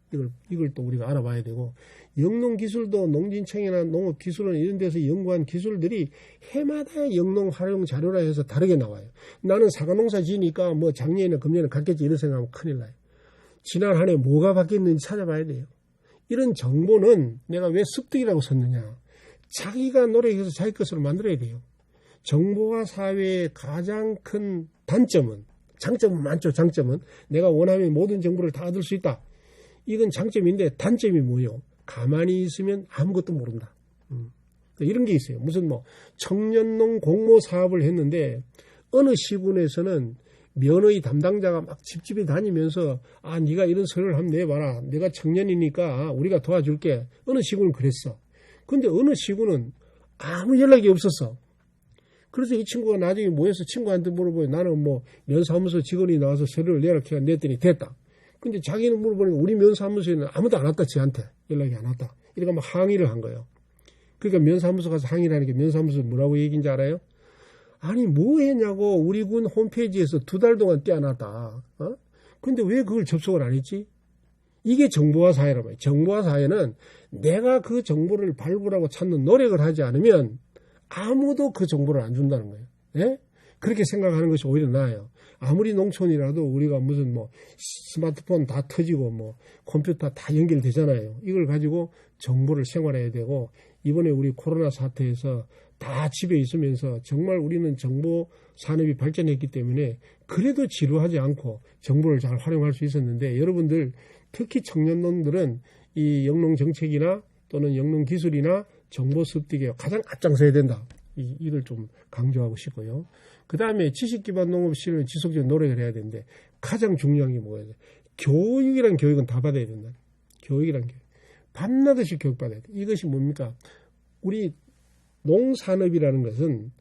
이걸 또 우리가 알아봐야 되고, 영농기술도 농진청이나 농업기술원 이런 데서 연구한 기술들이 해마다 영농 활용 자료라 해서 다르게 나와요. 나는 사과농사 지으니까 뭐 작년이나 금년에 갔겠지 이런 생각하면 큰일 나요. 지난 한 해 뭐가 바뀌었는지 찾아봐야 돼요. 이런 정보는 내가 왜 습득이라고 썼느냐. 자기가 노력해서 자기 것으로 만들어야 돼요. 정보화 사회의 가장 큰 단점은, 장점은 많죠. 장점은 내가 원하면 모든 정보를 다 얻을 수 있다. 이건 장점인데 단점이 뭐예요? 가만히 있으면 아무것도 모른다. 이런 게 있어요. 무슨 뭐 청년농 공모 사업을 했는데 어느 시군에서는 면의 담당자가 막 집집에 다니면서 네가 이런 서류를 한번 내봐라. 내가 청년이니까 우리가 도와줄게. 어느 시군은 그랬어. 근데 어느 시군은 아무 연락이 없었어. 그래서 이 친구가 나중에 모여서 친구한테 물어보요. 나는 뭐 면사무소 직원이 나와서 서류를 내라 냈더니 됐다. 근데 자기는 물어보니까 우리 면사무소에는 아무도 안 왔다. 지한테 연락이 안 왔다. 이러니까 막 항의를 한 거예요. 그러니까 면사무소 가서 항의를 하니까 면사무소 뭐라고 얘기인지 알아요? 아니 뭐 했냐고 우리 군 홈페이지에서 2달 동안 떼어놨다. 근데 왜 그걸 접속을 안 했지? 이게 정보화 사회란 말이에요. 정보화 사회는 내가 그 정보를 발굴하고 찾는 노력을 하지 않으면 아무도 그 정보를 안 준다는 거예요. 예? 그렇게 생각하는 것이 오히려 나아요. 아무리 농촌이라도 우리가 무슨 뭐 스마트폰 다 터지고 뭐 컴퓨터 다 연결되잖아요. 이걸 가지고 정보를 생활해야 되고, 이번에 우리 코로나 사태에서 다 집에 있으면서 정말 우리는 정보 산업이 발전했기 때문에 그래도 지루하지 않고 정보를 잘 활용할 수 있었는데, 여러분들 특히 청년놈들은 이 영농 정책이나 또는 영농 기술이나 정보 습득에 가장 앞장서야 된다. 이걸 좀 강조하고 싶고요. 그 다음에 지식기반 농업 실현 지속적인 노력을 해야 되는데 가장 중요한 게 뭐예요? 교육이란 교육은 다 받아야 된다. 교육이란 교육. 밤낮없이 교육받아야 돼. 이것이 뭡니까? 우리 농산업이라는 것은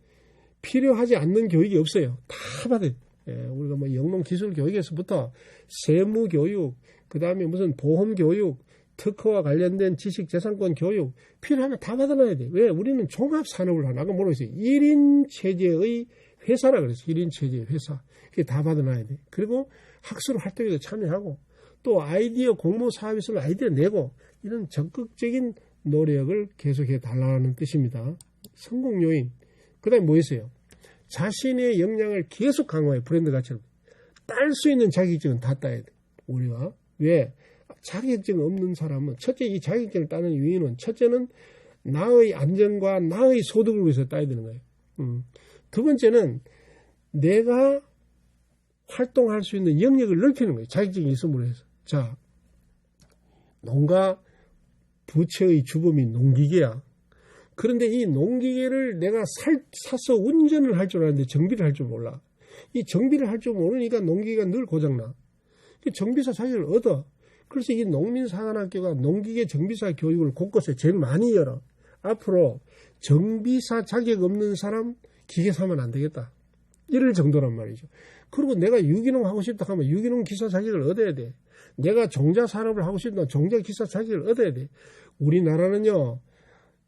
필요하지 않는 교육이 없어요. 다 받아야 돼. 우리가 뭐 영농기술 교육에서부터 세무 교육, 그 다음에 무슨 보험 교육, 특허와 관련된 지식재산권 교육 필요하면 다 받아놔야 돼. 왜? 우리는 종합산업을 하나. 아까 뭐라고 했어요? 1인 체제의 회사라 그랬어요. 1인 체제의 회사. 그게 다 받아놔야 돼. 그리고 학술 활동에도 참여하고 또 아이디어 공모 사업에 있으면 아이디어 내고 이런 적극적인 노력을 계속해 달라는 뜻입니다. 성공 요인. 그 다음에 뭐 있어요? 자신의 역량을 계속 강화해. 브랜드 가치를. 딸 수 있는 자격증은 다 따야 돼. 우리가. 왜? 자격증 없는 사람은 첫째 이 자격증을 따는 이유는 첫째는 나의 안전과 나의 소득을 위해서 따야 되는 거예요. 두 번째는 내가 활동할 수 있는 영역을 넓히는 거예요. 자격증이 있음으로 해서. 자, 농가 부처의 주범이 농기계야. 그런데 이 농기계를 내가 사서 운전을 할 줄 아는데 정비를 할 줄 몰라. 이 정비를 할 줄 모르니까 농기계가 늘 고장나. 정비사 자격을 얻어. 그래서 이 농민사관학교가 농기계 정비사 교육을 곳곳에 제일 많이 열어. 앞으로 정비사 자격 없는 사람 기계 사면 안 되겠다. 이럴 정도란 말이죠. 그리고 내가 유기농 하고 싶다 하면 유기농 기사 자격을 얻어야 돼. 내가 종자 산업을 하고 싶다 종자 기사 자격을 얻어야 돼. 우리나라는요.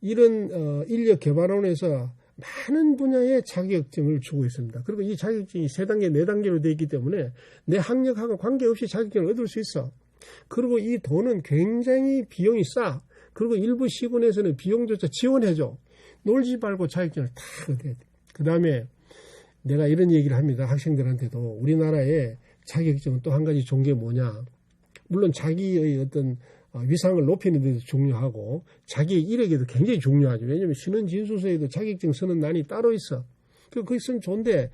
이런 인력개발원에서 많은 분야의 자격증을 주고 있습니다. 그리고 이 자격증이 3단계, 4단계로 되어 있기 때문에 내 학력하고 관계없이 자격증을 얻을 수 있어. 그리고 이 돈은 굉장히 비용이 싸. 그리고 일부 시군에서는 비용조차 지원해줘. 놀지 말고 자격증을 다 얻어야 돼. 그 다음에 내가 이런 얘기를 합니다. 학생들한테도. 우리나라의 자격증은 또 한 가지 좋은 게 뭐냐. 물론 자기의 어떤 위상을 높이는 데도 중요하고 자기의 이력에도 굉장히 중요하죠. 왜냐하면 신원진술서에도 자격증 쓰는 난이 따로 있어. 그거 있으면 좋은데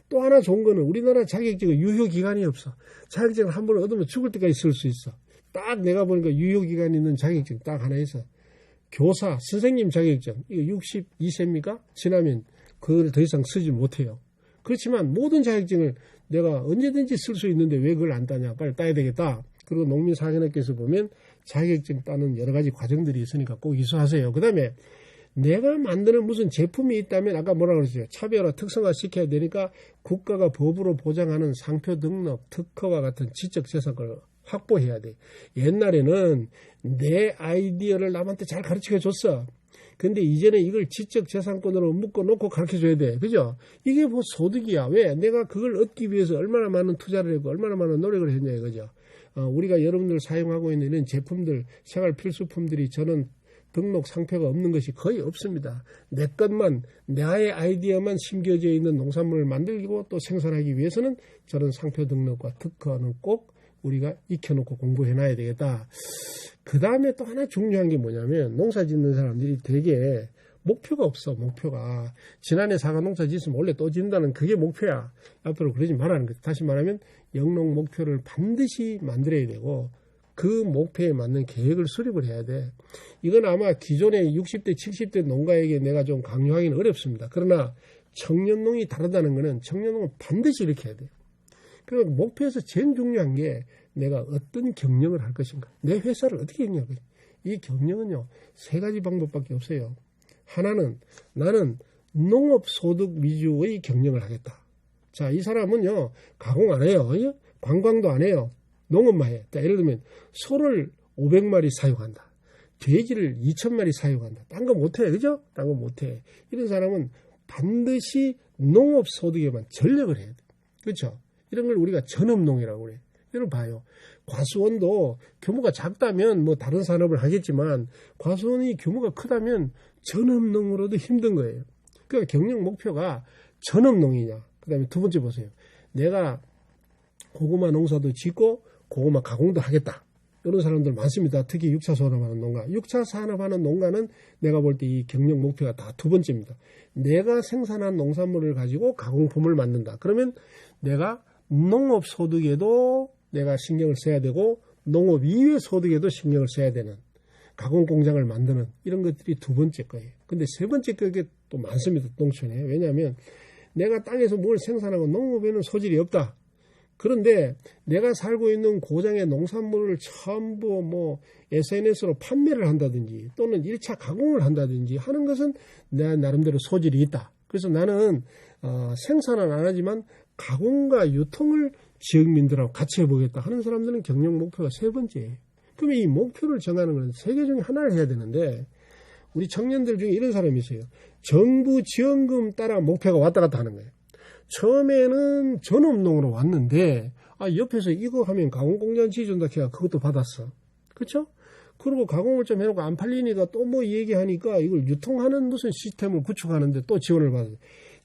또 하나 좋은 거는 우리나라 자격증은 유효기간이 없어. 자격증을 한 번 얻으면 죽을 때까지 쓸 수 있어. 딱 내가 보니까 유효기간이 있는 자격증 딱 하나 있어. 교사, 선생님 자격증. 이거 62세입니까? 지나면 그걸 더 이상 쓰지 못해요. 그렇지만 모든 자격증을 내가 언제든지 쓸 수 있는데 왜 그걸 안 따냐. 빨리 따야 되겠다. 그리고 농민사관학교에서 보면 자격증 따는 여러 가지 과정들이 있으니까 꼭 이수하세요. 그 다음에 내가 만드는 무슨 제품이 있다면 아까 뭐라고 그랬어요? 차별화, 특성화 시켜야 되니까 국가가 법으로 보장하는 상표 등록, 특허와 같은 지적재산권을 확보해야 돼. 옛날에는 내 아이디어를 남한테 잘 가르쳐 줬어. 근데 이제는 이걸 지적재산권으로 묶어놓고 가르쳐줘야 돼. 그죠? 이게 뭐 소득이야. 왜? 내가 그걸 얻기 위해서 얼마나 많은 투자를 했고 얼마나 많은 노력을 했냐 이거죠. 우리가 여러분들 사용하고 있는 이런 제품들, 생활 필수품들이 저는 등록 상표가 없는 것이 거의 없습니다. 내 것만, 나의 아이디어만 심겨져 있는 농산물을 만들고 또 생산하기 위해서는 저런 상표 등록과 특허는 꼭 우리가 익혀놓고 공부해놔야 되겠다. 그 다음에 또 하나 중요한 게 뭐냐면 농사 짓는 사람들이 되게 목표가 없어. 목표가. 지난해 사과 농사 짓으면 원래 또 짓는다는 그게 목표야. 앞으로 그러지 말라는 거지. 다시 말하면 영농 목표를 반드시 만들어야 되고 그 목표에 맞는 계획을 수립을 해야 돼. 이건 아마 기존의 60대, 70대 농가에게 내가 좀 강요하기는 어렵습니다. 그러나 청년농이 다르다는 것은 청년농은 반드시 이렇게 해야 돼요. 그리고 목표에서 제일 중요한 게 내가 어떤 경영을 할 것인가. 내 회사를 어떻게 했냐고. 이 경영은요. 3가지 방법밖에 없어요. 하나는 나는 농업소득 위주의 경영을 하겠다. 자, 이 사람은요. 가공 안 해요. 관광도 안 해요. 농업만 해. 자, 예를 들면 소를 500마리 사육한다. 돼지를 2000마리 사육한다. 딴 거 못해. 그죠? 딴 거 못해. 이런 사람은 반드시 농업소득에만 전력을 해야 돼. 그렇죠? 이런 걸 우리가 전업농이라고 그래. 이걸 봐요. 과수원도 규모가 작다면 뭐 다른 산업을 하겠지만 과수원이 규모가 크다면 전업농으로도 힘든 거예요. 그러니까 경영 목표가 전업농이냐. 그 다음에 두 번째 보세요. 내가 고구마 농사도 짓고 고구마 가공도 하겠다. 이런 사람들 많습니다. 특히 6차 산업하는 농가. 6차 산업하는 농가는 내가 볼 때 이 경영 목표가 다 두 번째입니다. 내가 생산한 농산물을 가지고 가공품을 만든다. 그러면 내가 농업 소득에도 내가 신경을 써야 되고 농업 이외 소득에도 신경을 써야 되는 가공 공장을 만드는 이런 것들이 두 번째 거예요. 근데 세 번째 거게 또 많습니다. 농촌에. 왜냐하면 내가 땅에서 뭘 생산하고 농업에는 소질이 없다. 그런데 내가 살고 있는 고장의 농산물을 전부 뭐 SNS로 판매를 한다든지 또는 1차 가공을 한다든지 하는 것은 내 나름대로 소질이 있다. 그래서 나는 생산은 안 하지만 가공과 유통을 지역민들하고 같이 해보겠다 하는 사람들은 경영 목표가 세 번째예요. 그러면 이 목표를 정하는 건 세 개 중에 하나를 해야 되는데 우리 청년들 중에 이런 사람이 있어요. 정부 지원금 따라 목표가 왔다 갔다 하는 거예요. 처음에는 전업농으로 왔는데 옆에서 이거 하면 가공공장 지어준다 해야 그것도 받았어. 그렇죠? 그리고 가공을 좀 해놓고 안 팔리니까 또 뭐 얘기하니까 이걸 유통하는 무슨 시스템을 구축하는데 또 지원을 받아요.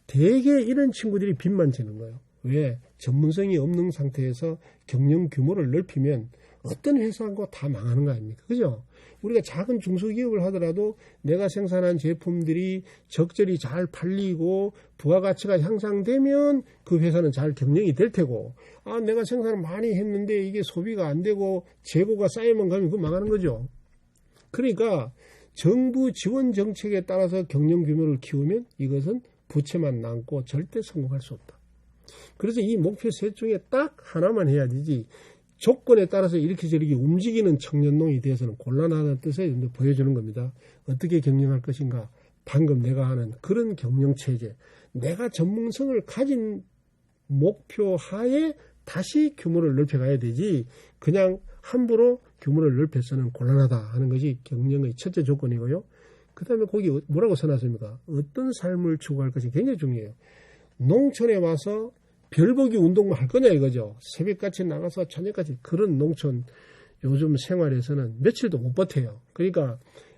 대개 이런 친구들이 빚만 지는 거예요. 왜? 전문성이 없는 상태에서 경영 규모를 넓히면 어떤 회사하고 다 망하는 거 아닙니까? 그죠? 우리가 작은 중소기업을 하더라도 내가 생산한 제품들이 적절히 잘 팔리고 부가가치가 향상되면 그 회사는 잘 경영이 될 테고 내가 생산을 많이 했는데 이게 소비가 안 되고 재고가 쌓이면 가면 그거 망하는 거죠. 그러니까 정부 지원 정책에 따라서 경영 규모를 키우면 이것은 부채만 남고 절대 성공할 수 없다. 그래서 이 목표 셋 중에 딱 하나만 해야 되지 조건에 따라서 이렇게 저렇게 움직이는 청년농이 되어서는 곤란하다는 뜻을 보여주는 겁니다. 어떻게 경영할 것인가. 방금 내가 하는 그런 경영체제. 내가 전문성을 가진 목표 하에 다시 규모를 넓혀가야 되지 그냥 함부로 규모를 넓혀서는 곤란하다 하는 것이 경영의 첫째 조건이고요. 그 다음에 거기 뭐라고 써놨습니까? 어떤 삶을 추구할 것이 굉장히 중요해요. 농촌에 와서 별보기 운동만 할 거냐 이거죠. 새벽같이 나가서 저녁까지 그런 농촌 요즘 생활에서는 며칠도 못 버텨요. 그러니까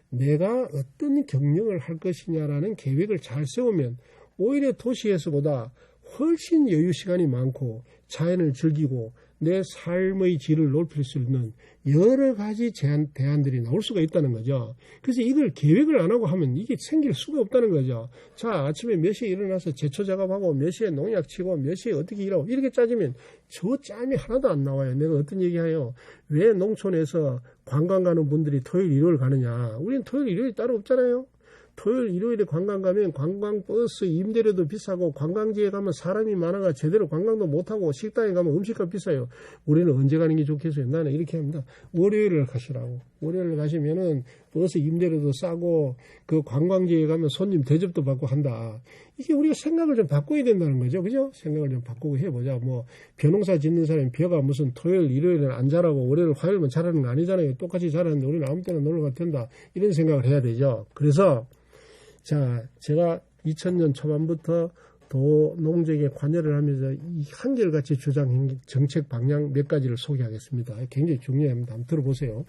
내가 어떤 경영을 할 것이냐라는 계획을 잘 세우면 오히려 도시에서보다 훨씬 여유 시간이 많고 자연을 즐기고 내 삶의 질을 높일 수 있는 여러 가지 대안들이 나올 수가 있다는 거죠. 그래서 이걸 계획을 안 하고 하면 이게 생길 수가 없다는 거죠. 자, 아침에 몇 시에 일어나서 제초 작업하고 몇 시에 농약 치고 몇 시에 어떻게 일하고 이렇게 짜지면 저 짬이 하나도 안 나와요. 내가 어떤 얘기해요. 왜 농촌에서 관광 가는 분들이 토요일, 일요일 가느냐. 우리는 토요일, 일요일이 따로 없잖아요. 토요일, 일요일에 관광 가면 관광버스 임대료도 비싸고 관광지에 가면 사람이 많아가 제대로 관광도 못하고 식당에 가면 음식값 비싸요. 우리는 언제 가는 게 좋겠어요? 나는 이렇게 합니다. 월요일을 가시라고. 월요일 가시면은 버스 임대료도 싸고 그 관광지에 가면 손님 대접도 받고 한다. 이게 우리가 생각을 좀 바꿔야 된다는 거죠. 그죠? 생각을 좀 바꾸고 해보자. 뭐 벼농사 짓는 사람이 벼가 무슨 토요일, 일요일은 안 자라고 월요일, 화요일만 자라는 거 아니잖아요. 똑같이 자라는데 우리는 아무 때나 놀러 가도 된다. 이런 생각을 해야 되죠. 그래서 자, 제가 2000년 초반부터 도농정에 관여를 하면서 이 한결같이 주장한 정책 방향 몇 가지를 소개하겠습니다. 굉장히 중요합니다. 한번 들어보세요.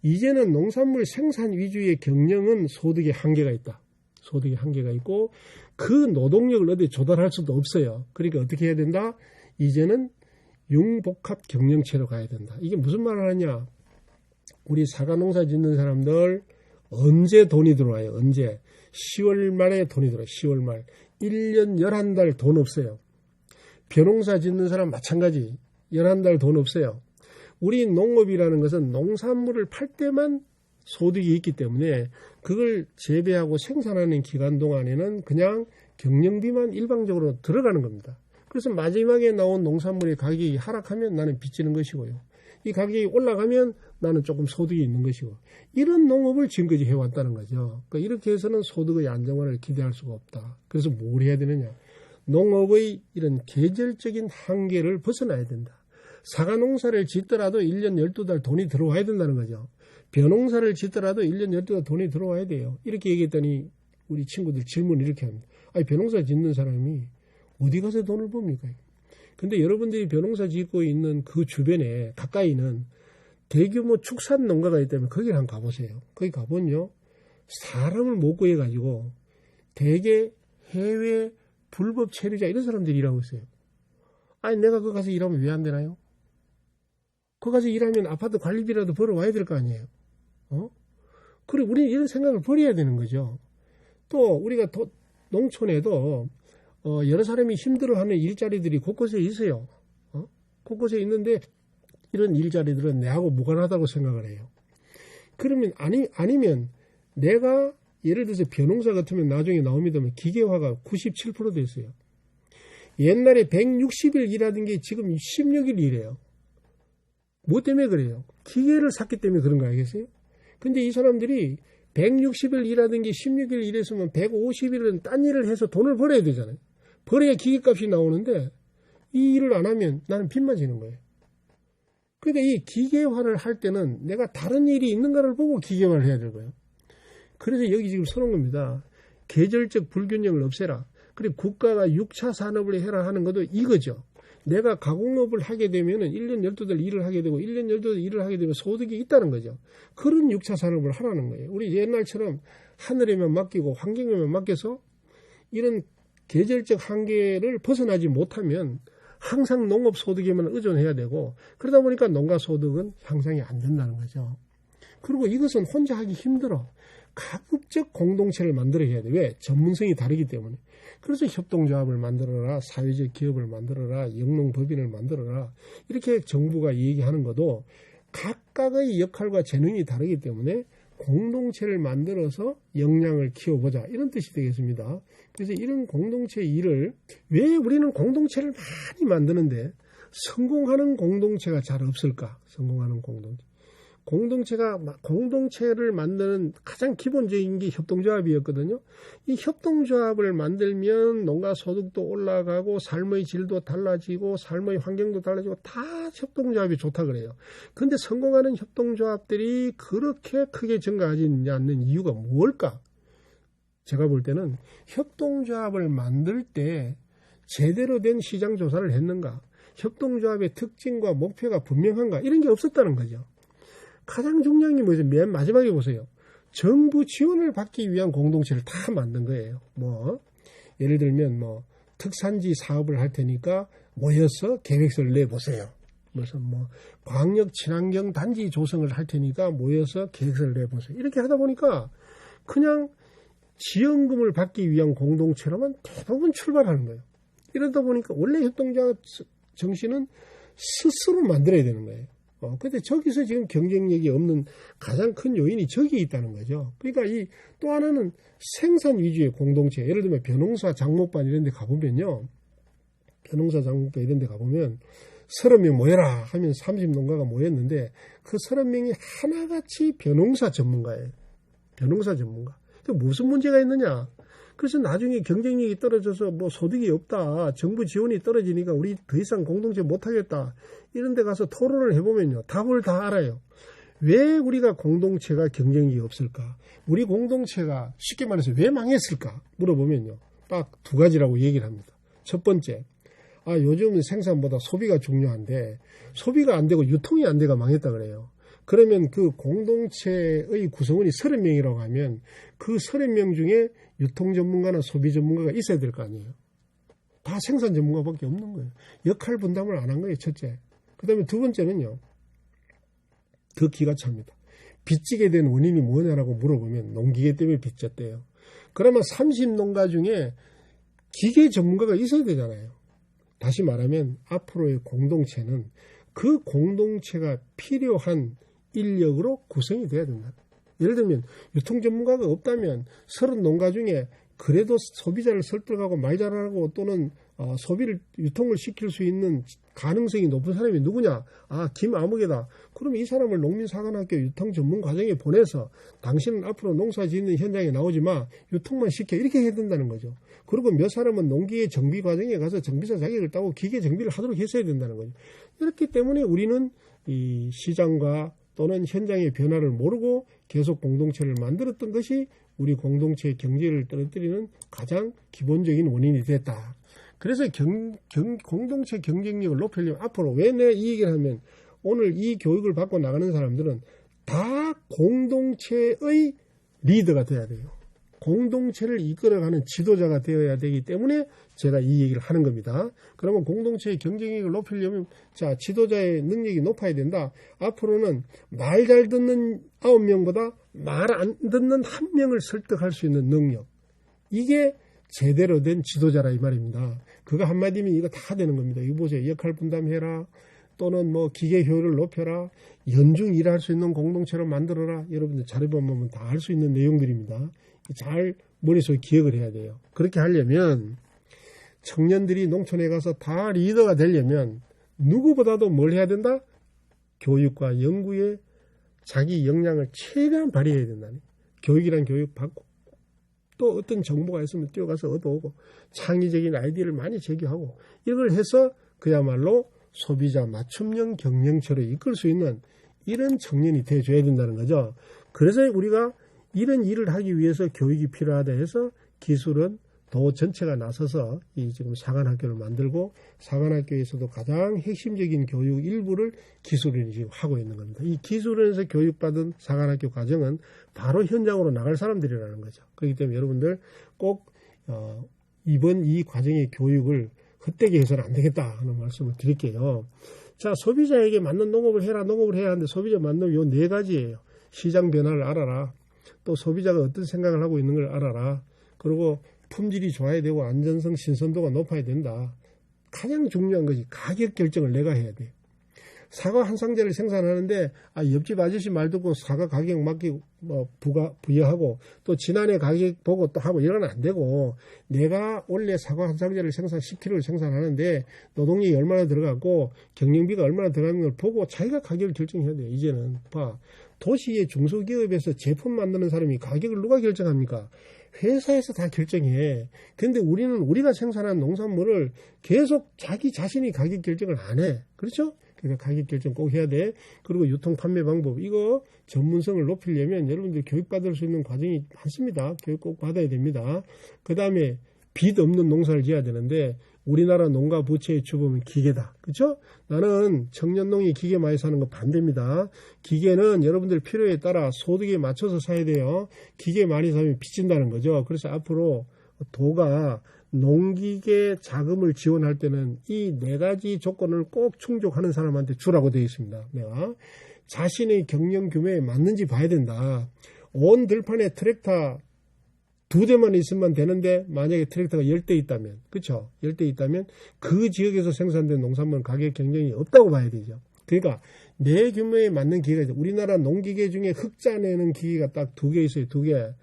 이제는 농산물 생산 위주의 경영은 소득의 한계가 있다. 소득의 한계가 있고 그 노동력을 어디 조달할 수도 없어요. 그러니까 어떻게 해야 된다? 이제는 융복합 경영체로 가야 된다. 이게 무슨 말을 하냐? 우리 사과 농사 짓는 사람들 언제 돈이 들어와요? 언제? 10월 말에 돈이 들어와요. 10월 말. 1년 11달 돈 없어요. 벼농사 짓는 사람 마찬가지. 11달 돈 없어요. 우리 농업이라는 것은 농산물을 팔 때만 소득이 있기 때문에 그걸 재배하고 생산하는 기간 동안에는 그냥 경영비만 일방적으로 들어가는 겁니다. 그래서 마지막에 나온 농산물의 가격이 하락하면 나는 빚지는 것이고요. 이 가격이 올라가면 나는 조금 소득이 있는 것이고 이런 농업을 지금까지 해왔다는 거죠. 그러니까 이렇게 해서는 소득의 안정화를 기대할 수가 없다. 그래서 뭘 해야 되느냐. 농업의 이런 계절적인 한계를 벗어나야 된다. 사과 농사를 짓더라도 1년 12달 돈이 들어와야 된다는 거죠. 벼농사를 짓더라도 1년 12달 돈이 들어와야 돼요. 이렇게 얘기했더니 우리 친구들 질문을 이렇게 합니다. 아니 벼농사 짓는 사람이 어디 가서 돈을 법니까? 근데 여러분들이 벼농사 짓고 있는 그 주변에 가까이는 대규모 축산 농가가 있다면 거기를 한번 가보세요. 거기 가보면요. 사람을 못 구해가지고 대개 해외 불법 체류자 이런 사람들이 일하고 있어요. 아니 내가 거기 가서 일하면 왜 안 되나요? 거기 가서 일하면 아파트 관리비라도 벌어와야 될 거 아니에요. 그리고 우리는 이런 생각을 버려야 되는 거죠. 또 우리가 농촌에도 여러 사람이 힘들어하는 일자리들이 곳곳에 있어요. 곳곳에 있는데 이런 일자리들은 내하고 무관하다고 생각을 해요. 그러면 아니면 내가 예를 들어서 벼농사 같으면 나중에 나옵니다만 기계화가 97% 됐어요. 옛날에 160일 일하던 게 지금 16일 일해요. 뭐 때문에 그래요? 기계를 샀기 때문에 그런 거 알겠어요? 근데 이 사람들이 160일 일하던 게 16일 일했으면 150일은 딴 일을 해서 돈을 벌어야 되잖아요. 벌어야 기계값이 나오는데 이 일을 안 하면 나는 빚만 지는 거예요. 그러니까 이 기계화를 할 때는 내가 다른 일이 있는가를 보고 기계화를 해야 되고요. 그래서 여기 지금 서는 겁니다. 계절적 불균형을 없애라. 그리고 국가가 6차 산업을 해라 하는 것도 이거죠. 내가 가공업을 하게 되면은 1년 12달 일을 하게 되고 1년 12달 일을 하게 되면 소득이 있다는 거죠. 그런 6차 산업을 하라는 거예요. 우리 옛날처럼 하늘에만 맡기고 환경에만 맡겨서 이런 계절적 한계를 벗어나지 못하면 항상 농업 소득에만 의존해야 되고 그러다 보니까 농가 소득은 향상이 안 된다는 거죠. 그리고 이것은 혼자 하기 힘들어. 가급적 공동체를 만들어야 돼. 왜? 전문성이 다르기 때문에. 그래서 협동조합을 만들어라, 사회적 기업을 만들어라, 영농법인을 만들어라. 이렇게 정부가 얘기하는 것도 각각의 역할과 재능이 다르기 때문에 공동체를 만들어서 역량을 키워보자. 이런 뜻이 되겠습니다. 그래서 이런 공동체 일을 왜 우리는 공동체를 많이 만드는데 성공하는 공동체가 잘 없을까? 성공하는 공동체. 공동체를 만드는 가장 기본적인 게 협동조합이었거든요. 이 협동조합을 만들면 농가 소득도 올라가고 삶의 질도 달라지고 삶의 환경도 달라지고 다 협동조합이 좋다 그래요. 그런데 성공하는 협동조합들이 그렇게 크게 증가하지 않는 이유가 뭘까? 제가 볼 때는 협동조합을 만들 때 제대로 된 시장 조사를 했는가? 협동조합의 특징과 목표가 분명한가? 이런 게 없었다는 거죠. 가장 중요한 게 뭐죠? 맨 마지막에 보세요. 정부 지원을 받기 위한 공동체를 다 만든 거예요. 예를 들면 특산지 사업을 할 테니까 모여서 계획서를 내보세요. 무슨 뭐 광역 친환경 단지 조성을 할 테니까 모여서 계획서를 내보세요. 이렇게 하다 보니까 그냥 지원금을 받기 위한 공동체로만 대부분 출발하는 거예요. 이러다 보니까 원래 협동조합 정신은 스스로 만들어야 되는 거예요. 근데 저기서 지금 경쟁력이 없는 가장 큰 요인이 저기에 있다는 거죠. 그러니까 이 또 하나는 생산 위주의 공동체. 예를 들면 벼농사 장목반 이런 데 가보면요. 벼농사 장목반 이런 데 가보면 30명 모여라 하면 30농가가 모였는데 그 30명이 하나같이 벼농사 전문가예요. 벼농사 전문가. 무슨 문제가 있느냐. 그래서 나중에 경쟁력이 떨어져서 뭐 소득이 없다. 정부 지원이 떨어지니까 우리 더 이상 공동체 못하겠다. 이런 데 가서 토론을 해보면요. 답을 다 알아요. 왜 우리가 공동체가 경쟁력이 없을까? 우리 공동체가 쉽게 말해서 왜 망했을까? 물어보면요. 딱 두 가지라고 얘기를 합니다. 첫 번째, 요즘은 생산보다 소비가 중요한데 소비가 안 되고 유통이 안 돼가 망했다 그래요. 그러면 그 공동체의 구성원이 30명이라고 하면 그 30명 중에 유통 전문가나 소비 전문가가 있어야 될 거 아니에요. 다 생산 전문가밖에 없는 거예요. 역할 분담을 안 한 거예요, 첫째. 그 다음에 두 번째는요. 더 기가 찹니다. 빚지게 된 원인이 뭐냐라고 물어보면 농기계 때문에 빚졌대요. 그러면 30농가 중에 기계 전문가가 있어야 되잖아요. 다시 말하면 앞으로의 공동체는 그 공동체가 필요한 인력으로 구성이 돼야 된다. 예를 들면 유통 전문가가 없다면 30농가 중에 그래도 소비자를 설득하고 말 잘하고 또는 소비를 유통을 시킬 수 있는 가능성이 높은 사람이 누구냐? 김아무개다. 그러면 이 사람을 농민사관학교 유통 전문 과정에 보내서 당신은 앞으로 농사 짓는 현장에 나오지 마. 유통만 시켜. 이렇게 해야 된다는 거죠. 그리고 몇 사람은 농기계 정비 과정에 가서 정비사 자격을 따고 기계 정비를 하도록 했어야 된다는 거죠. 이렇기 때문에 우리는 이 시장과 또는 현장의 변화를 모르고 계속 공동체를 만들었던 것이 우리 공동체의 경제를 떨어뜨리는 가장 기본적인 원인이 됐다. 그래서 공동체 경쟁력을 높이려면 앞으로 왜 내가 이 얘기를 하면 오늘 이 교육을 받고 나가는 사람들은 다 공동체의 리더가 돼야 돼요. 공동체를 이끌어가는 지도자가 되어야 되기 때문에 제가 이 얘기를 하는 겁니다. 그러면 공동체의 경쟁력을 높이려면 지도자의 능력이 높아야 된다. 앞으로는 말 잘 듣는 9명보다 말 안 듣는 1명을 설득할 수 있는 능력. 이게 제대로 된 지도자라 이 말입니다. 그거 한마디면 이거 다 되는 겁니다. 이거 보세요. 역할 분담해라. 또는 뭐 기계 효율을 높여라. 연중 일할 수 있는 공동체로 만들어라. 여러분들 자료보면 다 할 수 있는 내용들입니다. 잘 머릿속에 기억을 해야 돼요. 그렇게 하려면 청년들이 농촌에 가서 다 리더가 되려면 누구보다도 뭘 해야 된다? 교육과 연구에 자기 역량을 최대한 발휘해야 된다니. 교육이란 교육 받고 또 어떤 정보가 있으면 뛰어가서 얻어오고 창의적인 아이디어를 많이 제기하고 이걸 해서 그야말로 소비자 맞춤형 경영체로 이끌 수 있는 이런 청년이 돼줘야 된다는 거죠. 그래서 우리가 이런 일을 하기 위해서 교육이 필요하다 해서 기술은 도 전체가 나서서 이 지금 사관학교를 만들고 사관학교에서도 가장 핵심적인 교육 일부를 기술원이 지금 하고 있는 겁니다. 이 기술원에서 교육받은 사관학교 과정은 바로 현장으로 나갈 사람들이라는 거죠. 그렇기 때문에 여러분들 꼭 이번 이 과정의 교육을 헛되게 해서는 안 되겠다 하는 말씀을 드릴게요. 자, 소비자에게 맞는 농업을 해라. 농업을 해야 하는데 소비자 맞는 요 4가지예요. 시장 변화를 알아라. 또 소비자가 어떤 생각을 하고 있는 걸 알아라. 그리고 품질이 좋아야 되고 안전성, 신선도가 높아야 된다. 가장 중요한 것이 가격 결정을 내가 해야 돼. 사과 한 상자를 생산하는데 옆집 아저씨 말 듣고 사과 가격 맡기고 부여하고 또 지난해 가격 보고 또 하고 이러면 안 되고 내가 원래 사과 한 상자를 10kg를 생산하는데 노동력이 얼마나 들어가고 경영비가 얼마나 들어가는 걸 보고 자기가 가격을 결정해야 돼요. 이제는 도시의 중소기업에서 제품 만드는 사람이 가격을 누가 결정합니까? 회사에서 다 결정해. 근데 우리는 우리가 생산한 농산물을 계속 자기 자신이 가격 결정을 안 해. 그렇죠? 그러니까 가격 결정 꼭 해야 돼. 그리고 유통 판매 방법 이거 전문성을 높이려면 여러분들 교육받을 수 있는 과정이 많습니다. 교육 꼭 받아야 됩니다. 그 다음에 빚 없는 농사를 지어야 되는데 우리나라 농가 부채의 주범은 기계다. 그렇죠? 나는 청년농이 기계 많이 사는 거 반대입니다. 기계는 여러분들 필요에 따라 소득에 맞춰서 사야 돼요. 기계 많이 사면 빚진다는 거죠. 그래서 앞으로 도가 농기계 자금을 지원할 때는 이 4가지 조건을 꼭 충족하는 사람한테 주라고 되어 있습니다. 내가 자신의 경영 규모에 맞는지 봐야 된다. 온 들판에 트랙터 2대만 있으면 되는데 만약에 트랙터가 10대 있다면, 그렇죠? 10대 있다면 그 지역에서 생산된 농산물 가격 경쟁이 없다고 봐야 되죠. 그러니까 내 규모에 맞는 기계가 있어요. 우리나라 농기계 중에 흑자 내는 기계가 딱 2개 있어요. 2개.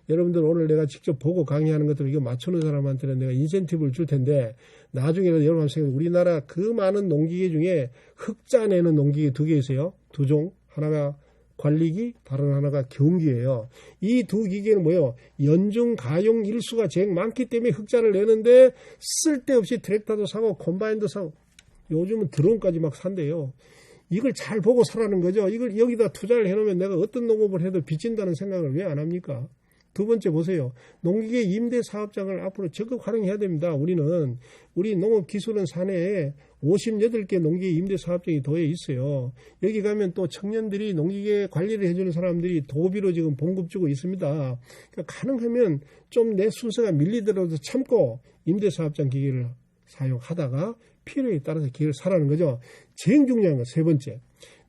여러분들 오늘 내가 직접 보고 강의하는 것들을 이거 맞추는 사람한테는 내가 인센티브를 줄 텐데 나중에는 여러분 생각해 우리나라 그 많은 농기계 중에 흑자 내는 농기계 2개 있어요. 2종. 하나가 관리기, 다른 하나가 경기예요. 이 2 기계는 뭐예요? 연중 가용 일수가 제일 많기 때문에 흑자를 내는데 쓸데없이 트랙터도 사고 콤바인도 사고 요즘은 드론까지 막 산대요. 이걸 잘 보고 사라는 거죠. 이걸 여기다 투자를 해놓으면 내가 어떤 농업을 해도 빚진다는 생각을 왜 안 합니까? 2번째 보세요. 농기계 임대 사업장을 앞으로 적극 활용해야 됩니다. 우리 농업기술원 사내에 58개 농기계 임대 사업장이 도에 있어요. 여기 가면 또 청년들이 농기계 관리를 해주는 사람들이 도비로 지금 봉급 주고 있습니다. 그러니까 가능하면 좀 내 순서가 밀리더라도 참고 임대 사업장 기계를 사용하다가 필요에 따라서 기계를 사라는 거죠. 제일 중요한 건 3번째.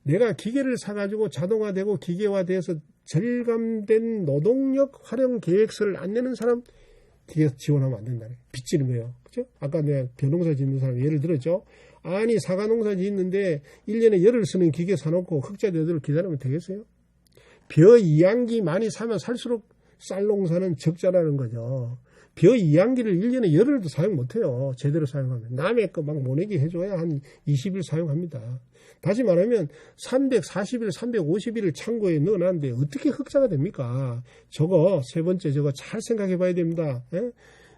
내가 기계를 사가지고 자동화되고 기계화돼서 절감된 노동력 활용 계획서를 안 내는 사람 기계 지원하면 안 된다. 빚지는 거예요. 그죠? 아까 내가 벼농사 짓는 사람 예를 들었죠. 아니 사과농사 짓는데 1년에 열을 쓰는 기계 사놓고 흑자 되도록 기다리면 되겠어요? 벼 이양기 많이 사면 살수록 쌀농사는 적자라는 거죠. 벼 이양기를 1년에 열흘도 사용 못해요. 제대로 사용하면. 남의 거 막 모내기 해줘야 한 20일 사용합니다. 다시 말하면 340일, 350일을 창고에 넣어놨는데 어떻게 흑자가 됩니까? 저거 3번째 저거 잘 생각해 봐야 됩니다. 에?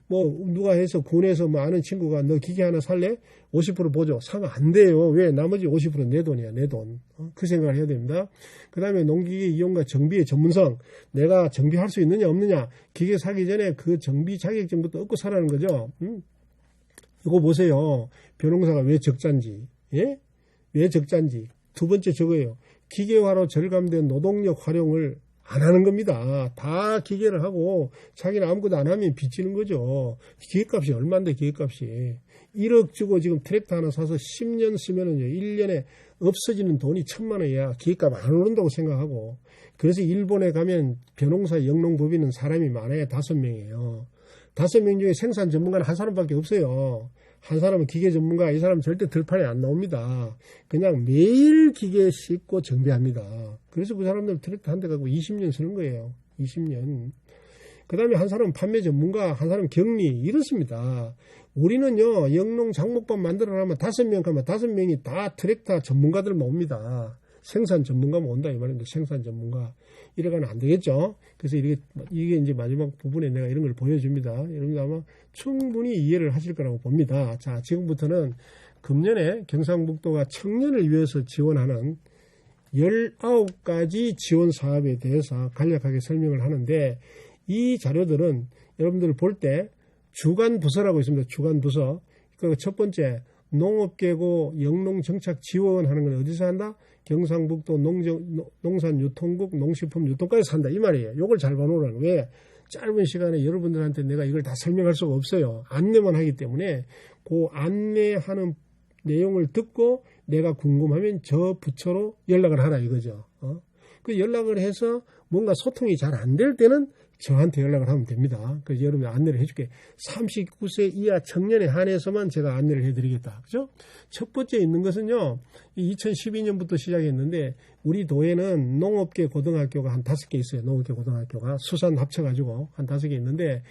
뭐 누가 해서 군에서 뭐 아는 친구가 너 기계 하나 살래? 50% 보조. 사면 안 돼요. 왜? 나머지 50% 내 돈이야. 내 돈. 그 생각을 해야 됩니다. 그 다음에 농기계 이용과 정비의 전문성. 내가 정비할 수 있느냐 없느냐. 기계 사기 전에 그 정비 자격증부터 얻고 사라는 거죠. 이거 보세요. 벼농사가 왜 적자인지. 예? 왜 적자인지. 2번째 저거예요. 기계화로 절감된 노동력 활용을 안 하는 겁니다. 다 기계를 하고 자기는 아무것도 안 하면 빚지는 거죠. 기계값이 얼마인데 기계값이. 1억 주고 지금 트랙터 하나 사서 10년 쓰면은요. 1년에 없어지는 돈이 1,000만 원이야. 기계값 안 오른다고 생각하고. 그래서 일본에 가면 벼농사 영농법인은 사람이 많아야 5명이에요. 5명 중에 생산 전문가는 한 사람밖에 없어요. 한 사람은 기계 전문가, 이 사람은 절대 들판에 안 나옵니다. 그냥 매일 기계 싣고 정비합니다. 그래서 그 사람들 트랙터 한 대 갖고 20년 쓰는 거예요. 20년. 그 다음에 한 사람은 판매 전문가, 한 사람은 격리, 이렇습니다. 우리는요, 영농 장목밥 만들어라면 5명 가면 5명이 다 트랙터 전문가들만 옵니다. 생산 전문가만 온다 이 말인데 생산 전문가 이래가면 안 되겠죠. 그래서 이게 이제 마지막 부분에 내가 이런 걸 보여줍니다. 여러분들 아마 충분히 이해를 하실 거라고 봅니다. 자, 지금부터는 금년에 경상북도가 청년을 위해서 지원하는 19가지 지원 사업에 대해서 간략하게 설명을 하는데 이 자료들은 여러분들 볼 때 주간 부서라고 있습니다. 주간 부서. 그 첫 번째 농업계고 영농정착 지원하는 건 어디서 한다? 경상북도 농산유통국 농식품유통과에서 한다 이 말이에요. 이걸 잘 봐놓으라는 거예요. 왜? 짧은 시간에 여러분들한테 내가 이걸 다 설명할 수가 없어요. 안내만 하기 때문에 그 안내하는 내용을 듣고 내가 궁금하면 저 부처로 연락을 하라 이거죠. 그 연락을 해서 뭔가 소통이 잘 안 될 때는 저한테 연락을 하면 됩니다. 그래서 여러분 안내를 해줄게. 39세 이하 청년에 한해서만 제가 안내를 해드리겠다. 그죠? 첫 번째 있는 것은요. 2012년부터 시작했는데 우리 도에는 농업계 고등학교가 한 5개 있어요. 농업계 고등학교가 수산 합쳐가지고 한 5개 있는데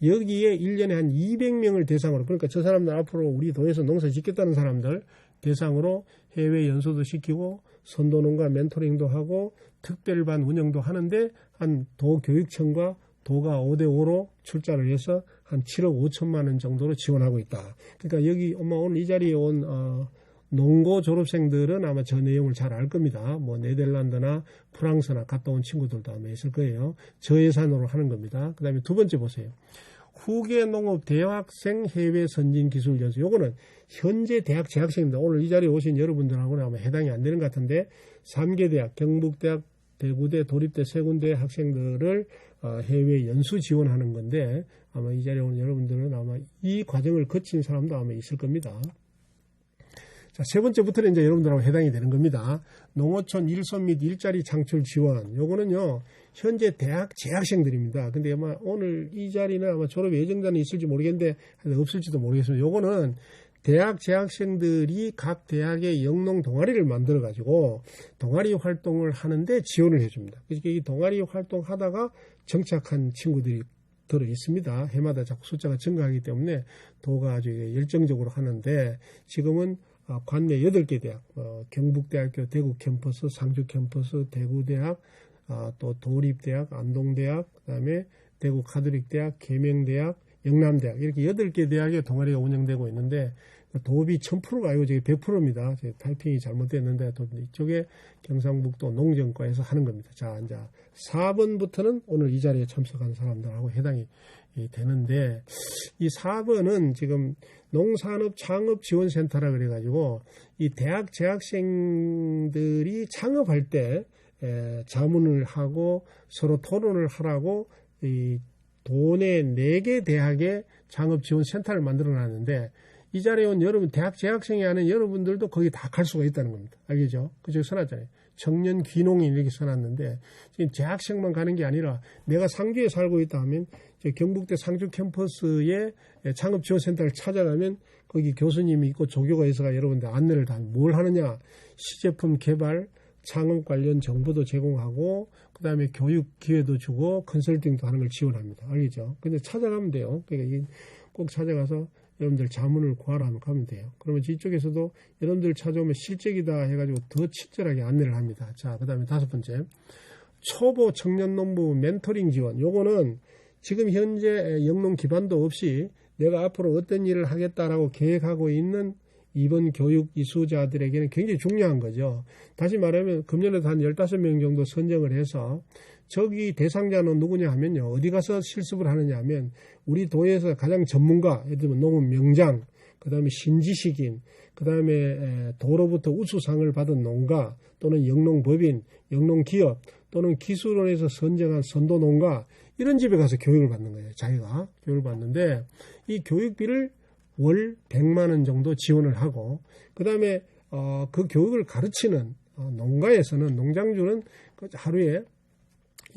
여기에 1년에 한 200명을 대상으로 그러니까 저 사람들 앞으로 우리 도에서 농사 짓겠다는 사람들 대상으로 해외 연수도 시키고 선도농가 멘토링도 하고 특별반 운영도 하는데 한 도교육청과 도가 5대5로 출자를 해서 한 7억 5천만 원 정도로 지원하고 있다. 그러니까 여기 오늘 이 자리에 온 농고 졸업생들은 아마 저 내용을 잘 알 겁니다. 뭐 네덜란드나 프랑스나 갔다 온 친구들도 아마 있을 거예요. 저예산으로 하는 겁니다. 그 다음에 2번째 보세요. 후계 농업 대학생 해외 선진 기술 연수. 요거는 현재 대학 재학생입니다. 오늘 이 자리에 오신 여러분들하고는 아마 해당이 안 되는 것 같은데 3개 대학, 경북대학, 대구대, 도립대 세 군데 학생들을 해외 연수 지원하는 건데 아마 이 자리에 오는 여러분들은 아마 이 과정을 거친 사람도 아마 있을 겁니다. 자, 세 번째부터는 이제 여러분들하고 해당이 되는 겁니다. 농어촌 일손 및 일자리 창출 지원. 요거는요, 현재 대학 재학생들입니다. 근데 아마 오늘 이 자리는 아마 졸업 예정자는 있을지 모르겠는데, 없을지도 모르겠습니다. 요거는 대학 재학생들이 각 대학의 영농 동아리를 만들어가지고 동아리 활동을 하는데 지원을 해줍니다. 그래서 이 동아리 활동하다가 정착한 친구들이 들어 있습니다. 해마다 자꾸 숫자가 증가하기 때문에 도가 아주 열정적으로 하는데 지금은 관내 8개 대학, 경북대학교 대구 캠퍼스, 상주 캠퍼스, 대구대학, 또 도립대학, 안동대학, 그다음에 대구 카톨릭대학, 계명대학, 영남대학 이렇게 8개 대학의 동아리가 운영되고 있는데 도읍이 1000%가 아니고 저게 100%입니다. 타이핑이 잘못됐는데 이쪽에 경상북도 농정과에서 하는 겁니다. 자, 이제 4번부터는 오늘 이 자리에 참석한 사람들하고 해당이 되는데 이 4번은 지금 농산업창업지원센터라 그래가지고 이 대학 재학생들이 창업할 때 자문을 하고 서로 토론을 하라고 이 도내 4개 대학의 창업지원센터를 만들어놨는데 이 자리에 온 여러분 대학 재학생이 하는 여러분들도 거기 다 갈 수가 있다는 겁니다. 알겠죠? 그저 써놨잖아요. 청년 귀농인 이렇게 써놨는데 지금 재학생만 가는 게 아니라 내가 상주에 살고 있다 하면 경북대 상주 캠퍼스의 창업지원센터를 찾아가면 거기 교수님이 있고 조교가 있어가 여러분들 안내를 다 뭘 하느냐 시제품 개발 창업 관련 정보도 제공하고 그다음에 교육 기회도 주고 컨설팅도 하는 걸 지원합니다. 알겠죠? 근데 찾아가면 돼요. 그러니까 꼭 찾아가서 여러분들 자문을 구하러 하면 가면 돼요. 그러면 이쪽에서도 여러분들 찾아오면 실적이다 해가지고 더 친절하게 안내를 합니다. 자, 그 다음에 5번째. 초보 청년 농부 멘토링 지원. 요거는 지금 현재 영농 기반도 없이 내가 앞으로 어떤 일을 하겠다라고 계획하고 있는 이번 교육 이수자들에게는 굉장히 중요한 거죠. 다시 말하면 금년에도 한 15명 정도 선정을 해서 저기 대상자는 누구냐 하면요. 어디 가서 실습을 하느냐 하면 우리 도에서 가장 전문가, 예를 들면 농업 명장, 그 다음에 신지식인, 그 다음에 도로부터 우수상을 받은 농가 또는 영농법인, 영농기업 또는 기술원에서 선정한 선도농가 이런 집에 가서 교육을 받는 거예요. 자기가 교육을 받는데 이 교육비를 월 100만 원 정도 지원을 하고 그 다음에 그 교육을 가르치는 농가에서는 농장주는 하루에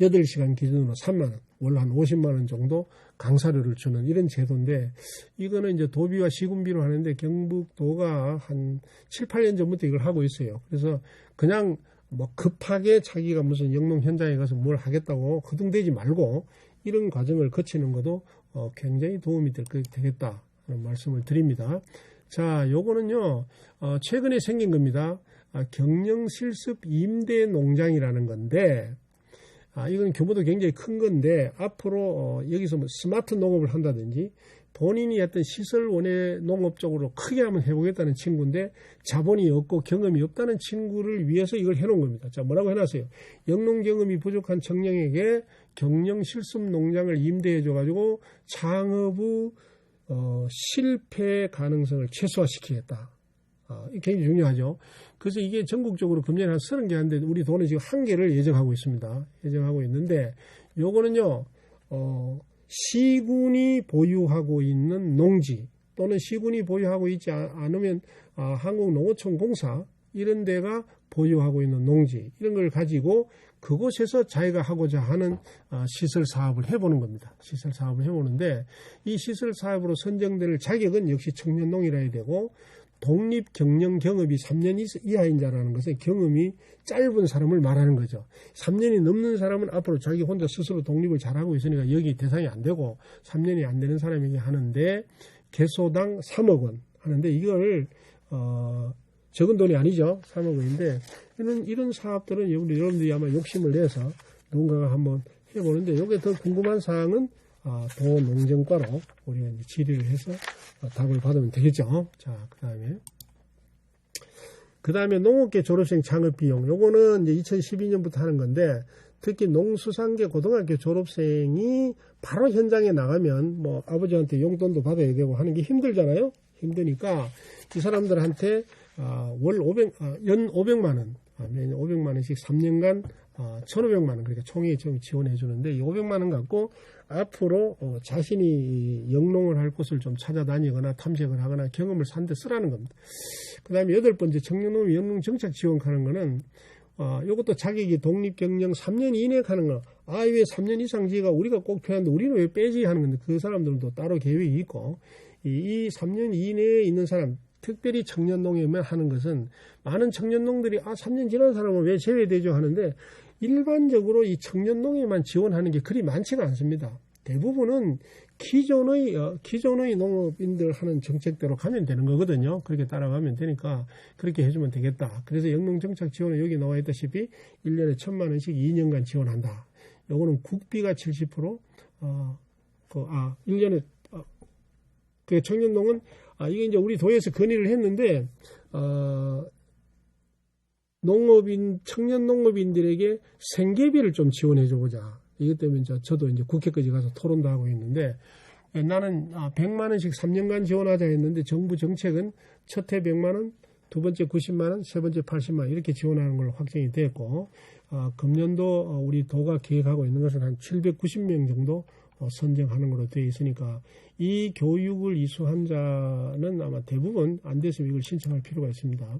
8시간 기준으로 3만 원, 월 한 50만 원 정도 강사료를 주는 이런 제도인데 이거는 이제 도비와 시군비로 하는데 경북도가 한 7, 8년 전부터 이걸 하고 있어요. 그래서 그냥 뭐 급하게 자기가 무슨 영농 현장에 가서 뭘 하겠다고 허둥대지 말고 이런 과정을 거치는 것도 굉장히 도움이 되겠다 하는 말씀을 드립니다. 자, 요거는요 최근에 생긴 겁니다. 경영실습 임대 농장이라는 건데 이건 규모도 굉장히 큰 건데 앞으로 여기서 뭐 스마트 농업을 한다든지 본인이 어떤 시설 원예 농업 쪽으로 크게 한번 해보겠다는 친구인데 자본이 없고 경험이 없다는 친구를 위해서 이걸 해놓은 겁니다. 자, 뭐라고 해놨어요? 영농 경험이 부족한 청년에게 경영 실습 농장을 임대해줘가지고 창업의 실패 가능성을 최소화시키겠다. 굉장히 중요하죠. 그래서 이게 전국적으로 금년에 한 30개 하는데 우리 도는 지금 1개를 예정하고 있습니다. 예정하고 있는데 요거는요 시군이 보유하고 있는 농지 또는 시군이 보유하고 있지 않으면 한국농어촌공사 이런 데가 보유하고 있는 농지 이런 걸 가지고 그곳에서 자기가 하고자 하는 시설 사업을 해보는 겁니다. 시설 사업을 해보는데 이 시설 사업으로 선정될 자격은 역시 청년농이라 해야 되고 독립 경영 경험이 3년 이하인 자라는 것은 경험이 짧은 사람을 말하는 거죠. 3년이 넘는 사람은 앞으로 자기 혼자 스스로 독립을 잘하고 있으니까 여기 대상이 안 되고 3년이 안 되는 사람에게 하는데 개소당 3억 원 하는데 이걸 적은 돈이 아니죠. 3억 원인데 이런 사업들은 여러분들이 아마 욕심을 내서 누군가가 한번 해보는데 이게 더 궁금한 사항은 도농정과로 우리가 이제 질의를 해서 답을 받으면 되겠죠. 자, 그 다음에 농업계 졸업생 창업 비용. 요거는 이제 2012년부터 하는 건데 특히 농수산계 고등학교 졸업생이 바로 현장에 나가면 뭐 아버지한테 용돈도 받아야 되고 하는 게 힘들잖아요. 힘드니까 이 사람들한테 연 500만 원, 매년 500만 원씩 3년간 1,500만 원, 그러니까 총액 지원해 주는데, 이 500만 원 갖고 앞으로 자신이 영농을 할 곳을 좀 찾아다니거나 탐색을 하거나 경험을 산데 쓰라는 겁니다. 그 다음에 8번째, 청년농업 영농 정착 지원하는 거는, 요것도 자격이 독립경영 3년 이내 하는 거. 왜 3년 이상 지가 우리가 꼭 필요한데 우리는 왜 빼지 하는 건데, 그 사람들도 따로 계획이 있고, 이 3년 이내에 있는 사람, 특별히 청년농업만 하는 것은 많은 청년농들이 3년 지난 사람은 왜 제외되죠 하는데, 일반적으로 이 청년농업만 지원하는 게 그리 많지가 않습니다. 대부분은 기존의 농업인들 하는 정책대로 가면 되는 거거든요. 그렇게 따라가면 되니까 그렇게 해주면 되겠다. 그래서 영농정착 지원은 여기 나와 있다시피 1년에 1,000만 원씩 2년간 지원한다. 요거는 국비가 70%, 1년에, 그 청년농은, 이게 이제 우리 도에서 건의를 했는데, 청년 농업인들에게 생계비를 좀 지원해줘 보자. 이것 때문에 저도 이제 국회까지 가서 토론도 하고 있는데, 나는 100만 원씩 3년간 지원하자 했는데, 정부 정책은 첫 해 100만 원, 두 번째 90만 원, 세 번째 80만 원 이렇게 지원하는 걸로 확정이 됐고, 금년도 우리 도가 계획하고 있는 것은 한 790명 정도 선정하는 걸로 되어 있으니까, 이 교육을 이수한 자는 아마 대부분 안 됐으면 이걸 신청할 필요가 있습니다.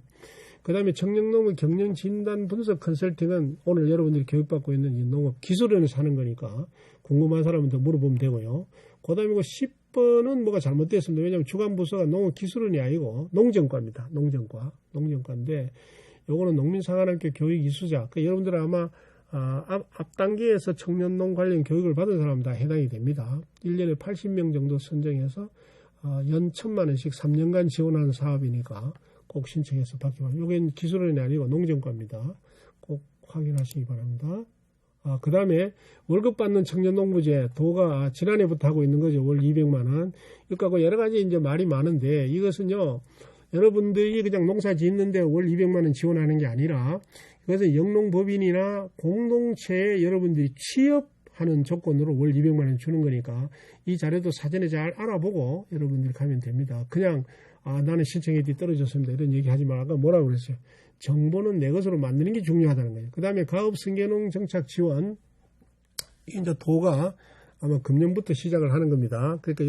그 다음에 청년농업 경영진단 분석 컨설팅은 오늘 여러분들이 교육받고 있는 이 농업 기술원에서 하는 거니까 궁금한 사람은 더 물어보면 되고요. 그 다음에 10번은 뭐가 잘못됐습니다. 왜냐하면 주관부서가 농업기술원이 아니고 농정과입니다. 농정과인데 요거는 농민사관학교 교육이수자. 그러니까 여러분들은 아마 앞 단계에서 청년농 관련 교육을 받은 사람 다 해당이 됩니다. 1년에 80명 정도 선정해서 연 1,000만 원씩 3년간 지원하는 사업이니까 꼭 신청해서 받기 바랍니다. 이건 기술원이 아니고 농정과입니다. 꼭 확인하시기 바랍니다. 그 다음에 월급 받는 청년농부제 도가 지난해부터 하고 있는 거죠. 월 200만 원. 이거 여러 가지 이제 말이 많은데, 이것은요, 여러분들이 그냥 농사 짓는데 월 200만 원 지원하는 게 아니라, 이것은 영농법인이나 공동체에 여러분들이 취업하는 조건으로 월 200만 원 주는 거니까, 이 자료도 사전에 잘 알아보고 여러분들이 가면 됩니다. 그냥 나는 신청액이 떨어졌습니다 이런 얘기 하지 말고 뭐라고 그랬어요? 정보는 내 것으로 만드는 게 중요하다는 거예요. 그 다음에 가업 승계농 정착 지원, 이제 도가 아마 금년부터 시작을 하는 겁니다. 그러니까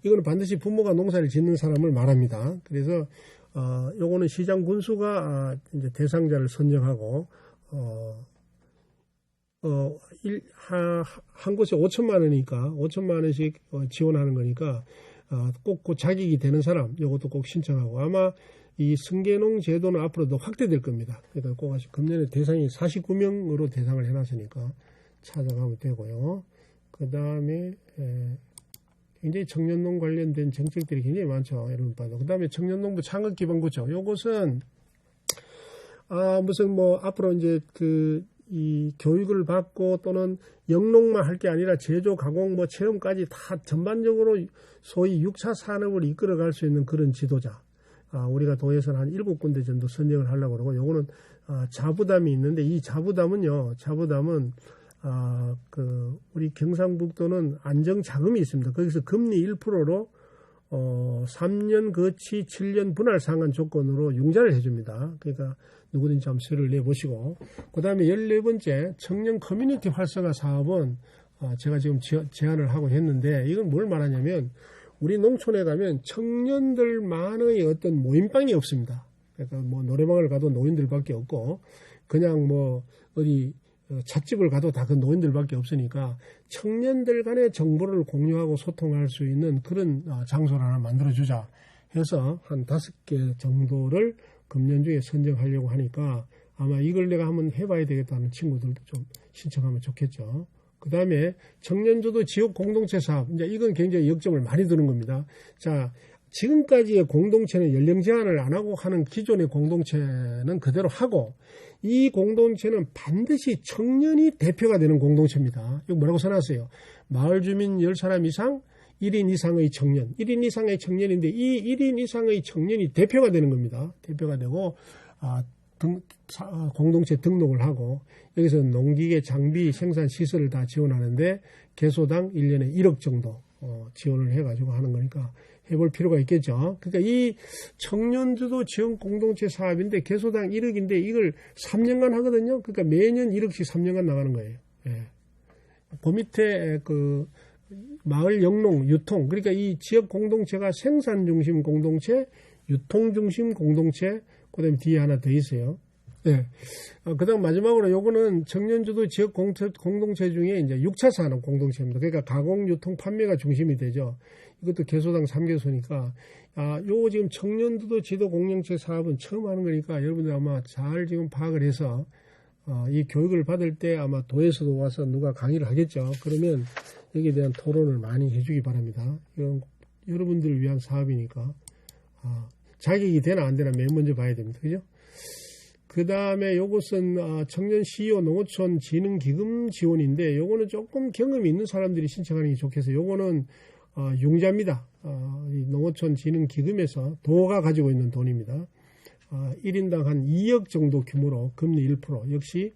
이거는 반드시 부모가 농사를 짓는 사람을 말합니다. 그래서 요거는 시장 군수가 이제 대상자를 선정하고 한 곳에 5천만 원이니까 5천만 원씩 지원하는 거니까 꼭 그 자격이 되는 사람 요것도 꼭 신청하고, 아마 이 승계농 제도는 앞으로도 확대될 겁니다. 그러니까 꼭 금년에 대상이 49명으로 대상을 해놨으니까 찾아가면 되고요. 그 다음에 굉장히 청년농 관련된 정책들이 굉장히 많죠. 여러분 봐도. 그 다음에 청년농부 창업기반구조. 요것은 무슨 앞으로 이제 이 교육을 받고 또는 영농만 할 게 아니라 제조, 가공, 체험까지 다 전반적으로 소위 6차 산업을 이끌어갈 수 있는 그런 지도자. 우리가 도에서는 한 7군데 정도 선정을 하려고 그러고, 요거는 자부담이 있는데, 이 자부담은 우리 경상북도는 안정자금이 있습니다. 거기서 금리 1%로 3년 거치 7년 분할 상환 조건으로 융자를 해줍니다. 그러니까 누구든지 한번 세를 내보시고, 그 다음에 14번째 청년 커뮤니티 활성화 사업은 제가 지금 제안을 하고 했는데, 이건 뭘 말하냐면 우리 농촌에 가면 청년들만의 어떤 모임방이 없습니다. 그러니까 노래방을 가도 노인들밖에 없고, 그냥 어디 찻집을 가도 다 그 노인들밖에 없으니까 청년들 간의 정보를 공유하고 소통할 수 있는 그런 장소를 하나 만들어주자 해서 한 5개 정도를 금년 중에 선정하려고 하니까 아마 이걸 내가 한번 해봐야 되겠다는 친구들도 좀 신청하면 좋겠죠. 그 다음에 청년주도 지역 공동체 사업. 이제 이건 굉장히 역점을 많이 두는 겁니다. 자, 지금까지의 공동체는 연령 제한을 안 하고 하는 기존의 공동체는 그대로 하고, 이 공동체는 반드시 청년이 대표가 되는 공동체입니다. 이거 뭐라고 써놨어요? 마을 주민 10사람 이상, 1인 이상의 청년. 1인 이상의 청년인데 이 1인 이상의 청년이 대표가 되는 겁니다. 대표가 되고 공동체 등록을 하고, 여기서 농기계, 장비, 생산 시설을 다 지원하는데 개소당 1년에 1억 정도 지원을 해가지고 하는 거니까 해볼 필요가 있겠죠. 그러니까 이 청년주도 지원 공동체 사업인데 개소당 1억인데 이걸 3년간 하거든요. 그러니까 매년 1억씩 3년간 나가는 거예요. 예. 그 밑에 그 마을 영농 유통, 그러니까 이 지역 공동체가 생산 중심 공동체, 유통 중심 공동체, 그다음에 뒤에 하나 더 있어요. 예. 그다음 마지막으로 요거는 청년주도 지역 공동체 중에 이제 6차 산업 공동체입니다. 그러니까 가공, 유통, 판매가 중심이 되죠. 이것도 개소당 3개소니까 요 지금 청년주도 지도 공동체 사업은 처음 하는 거니까 여러분들 아마 잘 지금 파악을 해서 이 교육을 받을 때 아마 도에서도 와서 누가 강의를 하겠죠. 그러면 여기에 대한 토론을 많이 해주기 바랍니다. 이건 여러분들을 위한 사업이니까 자격이 되나 안 되나 맨 먼저 봐야 됩니다. 그죠? 그 다음에 요것은 청년 CEO 농어촌 진흥기금 지원인데 요거는 조금 경험이 있는 사람들이 신청하는 게 좋겠어요. 요거는 융자입니다. 이 농어촌 진흥기금에서 도가 가지고 있는 돈입니다. 1인당 한 2억 정도 규모로 금리 1% 역시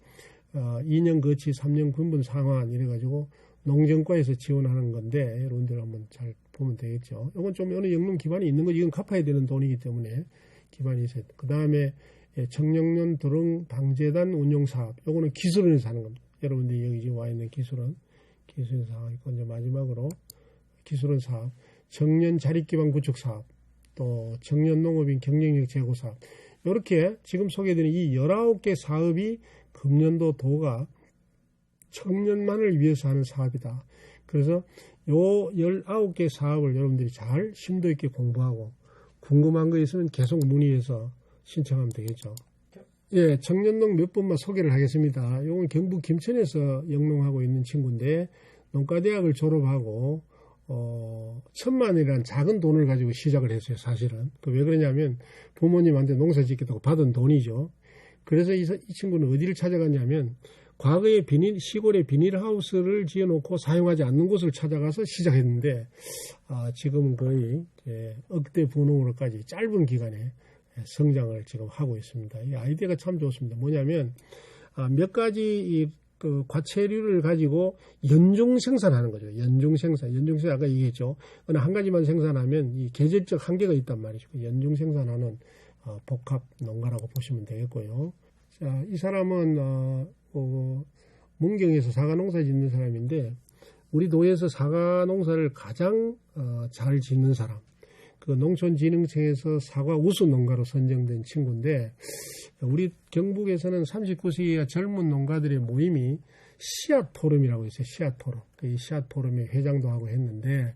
2년 거치 3년 군분 상환 이래가지고 농정과에서 지원하는 건데 여러분들 한번 잘 보면 되겠죠. 이건 좀 어느 영농 기반이 있는 거지. 이건 갚아야 되는 돈이기 때문에 기반이 있어요. 그 다음에 청년년 도롱 방재단 운용사업. 요거는 기술원에서 하는 겁니다. 여러분들이 여기 지금 와 있는 기술원 사업 있고 이제 마지막으로 기술원 사업, 청년 자립기반 구축 사업, 또 청년 농업인 경쟁력 제고 사업. 이렇게 지금 소개해드린 이 19개 사업이 금년도 도가 청년만을 위해서 하는 사업이다. 그래서 요 19개 사업을 여러분들이 잘 심도 있게 공부하고 궁금한 거 있으면 계속 문의해서 신청하면 되겠죠. 예, 청년농 몇 번만 소개를 하겠습니다. 이건 경북 김천에서 영농하고 있는 친구인데 농가대학을 졸업하고 1,000만 원이라는 작은 돈을 가지고 시작을 했어요. 사실은. 왜 그러냐면 부모님한테 농사 짓겠다고 받은 돈이죠. 그래서 이 친구는 어디를 찾아갔냐면 과거에 시골에 비닐하우스를 지어놓고 사용하지 않는 곳을 찾아가서 시작했는데 지금은 거의 억대 분홍으로까지 짧은 기간에 성장을 지금 하고 있습니다. 이 아이디어가 참 좋습니다. 뭐냐면 몇 가지 그 과체류를 가지고 연중 생산하는 거죠. 연중 생산 아까 얘기했죠. 어느 한 가지만 생산하면 이 계절적 한계가 있단 말이죠. 연중 생산하는 복합 농가라고 보시면 되겠고요. 자, 이 사람은 문경에서 사과 농사 짓는 사람인데 우리 도에서 사과 농사를 가장 잘 짓는 사람. 그 농촌진흥청에서 사과 우수 농가로 선정된 친구인데 우리 경북에서는 39세기가 젊은 농가들의 모임이 씨앗 포럼이라고 있어요. 씨앗 포럼. 이 씨앗 포럼에 회장도 하고 했는데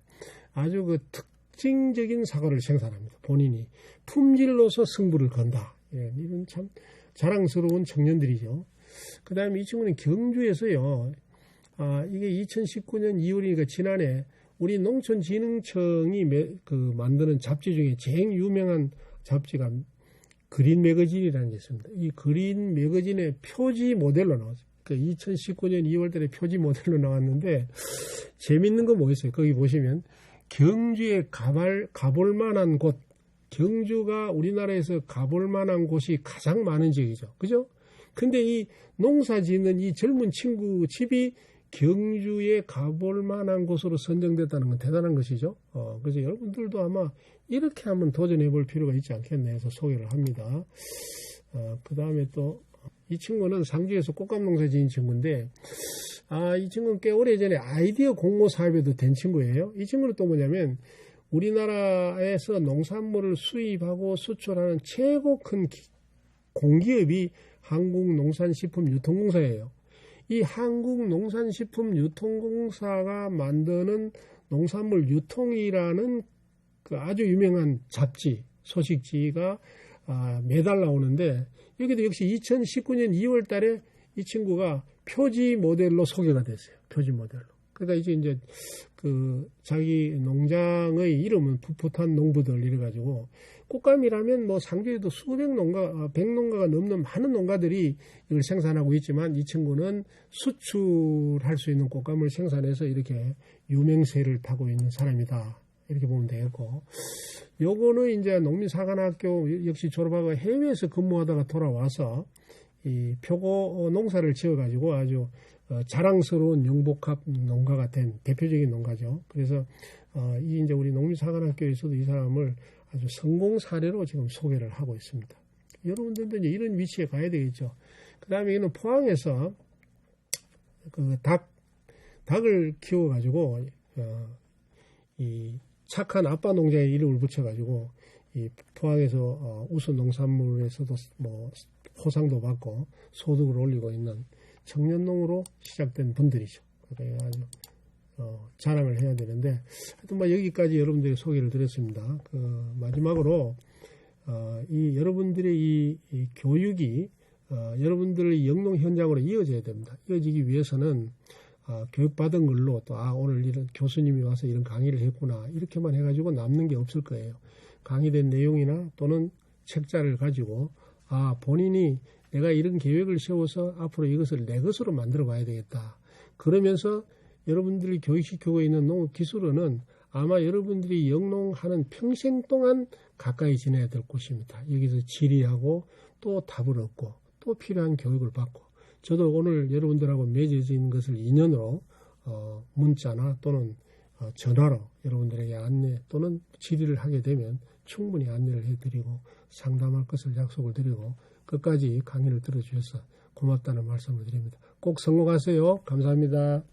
아주 그 특징적인 사과를 생산합니다. 본인이 품질로서 승부를 건다. 예, 이건 참 자랑스러운 청년들이죠. 그 다음에 이 친구는 경주에서요. 이게 2019년 2월이니까 지난해 우리 농촌진흥청이 만드는 잡지 중에 제일 유명한 잡지가 그린 매거진이라는 게 있습니다. 이 그린 매거진의 표지 모델로 나왔어요. 2019년 2월 달에 표지 모델로 나왔는데 재밌는 거 뭐 있어요? 거기 보시면 경주에 가볼 만한 곳, 경주가 우리나라에서 가볼 만한 곳이 가장 많은 지역이죠. 그죠? 근데 이 농사 짓는 이 젊은 친구 집이 경주에 가볼 만한 곳으로 선정됐다는 건 대단한 것이죠. 그래서 여러분들도 아마 이렇게 한번 도전해 볼 필요가 있지 않겠나 해서 소개를 합니다. 그 다음에 또 이 친구는 상주에서 꽃감 농사 지은 친구인데 이 친구는 꽤 오래전에 아이디어 공모 사업에도 된 친구예요. 이 친구는 또 뭐냐면 우리나라에서 농산물을 수입하고 수출하는 최고 큰 공기업이 한국농산식품유통공사예요. 이 한국농산식품유통공사가 만드는 농산물 유통이라는 그 아주 유명한 잡지, 소식지가 매달 나오는데 여기도 역시 2019년 2월 달에 이 친구가 표지 모델로 소개가 됐어요. 표지 모델로. 그러니까 이제 그 자기 농장의 이름은 풋풋한 농부들 이래가지고 꽃감이라면 뭐 상주에도 수백 농가, 100농가가 넘는 많은 농가들이 이걸 생산하고 있지만 이 친구는 수출할 수 있는 꽃감을 생산해서 이렇게 유명세를 타고 있는 사람이다. 이렇게 보면 되겠고. 요거는 이제 농민사관학교 역시 졸업하고 해외에서 근무하다가 돌아와서 이 표고 농사를 지어가지고 아주 자랑스러운 융복합 농가가 된 대표적인 농가죠. 그래서 이 이제 우리 농민사관학교에서도 이 사람을 아주 성공 사례로 지금 소개를 하고 있습니다. 여러분들도 이제 이런 위치에 가야 되겠죠. 그 다음에 이는 포항에서 그 닭을 키워가지고 이 착한 아빠 농장에 이름을 붙여가지고 이 포항에서 우수 농산물에서도 뭐 호상도 받고 소득을 올리고 있는 청년농으로 시작된 분들이죠. 그래가지고 자랑을 해야 되는데 하여튼 뭐 여기까지 여러분들이 소개를 드렸습니다. 그 마지막으로 이 여러분들의 이 교육이 여러분들의 영농 현장으로 이어져야 됩니다. 이어지기 위해서는 교육받은 걸로 또 오늘 이런 교수님이 와서 이런 강의를 했구나 이렇게만 해가지고 남는 게 없을 거예요. 강의된 내용이나 또는 책자를 가지고 본인이 내가 이런 계획을 세워서 앞으로 이것을 내 것으로 만들어 봐야 되겠다. 그러면서 여러분들이 교육시키고 있는 농업기술원은 아마 여러분들이 영농하는 평생 동안 가까이 지내야 될 곳입니다. 여기서 질의하고 또 답을 얻고 또 필요한 교육을 받고 저도 오늘 여러분들하고 맺어진 것을 인연으로 문자나 또는 전화로 여러분들에게 안내 또는 질의를 하게 되면 충분히 안내를 해드리고 상담할 것을 약속을 드리고 끝까지 강의를 들어주셔서 고맙다는 말씀을 드립니다. 꼭 성공하세요. 감사합니다.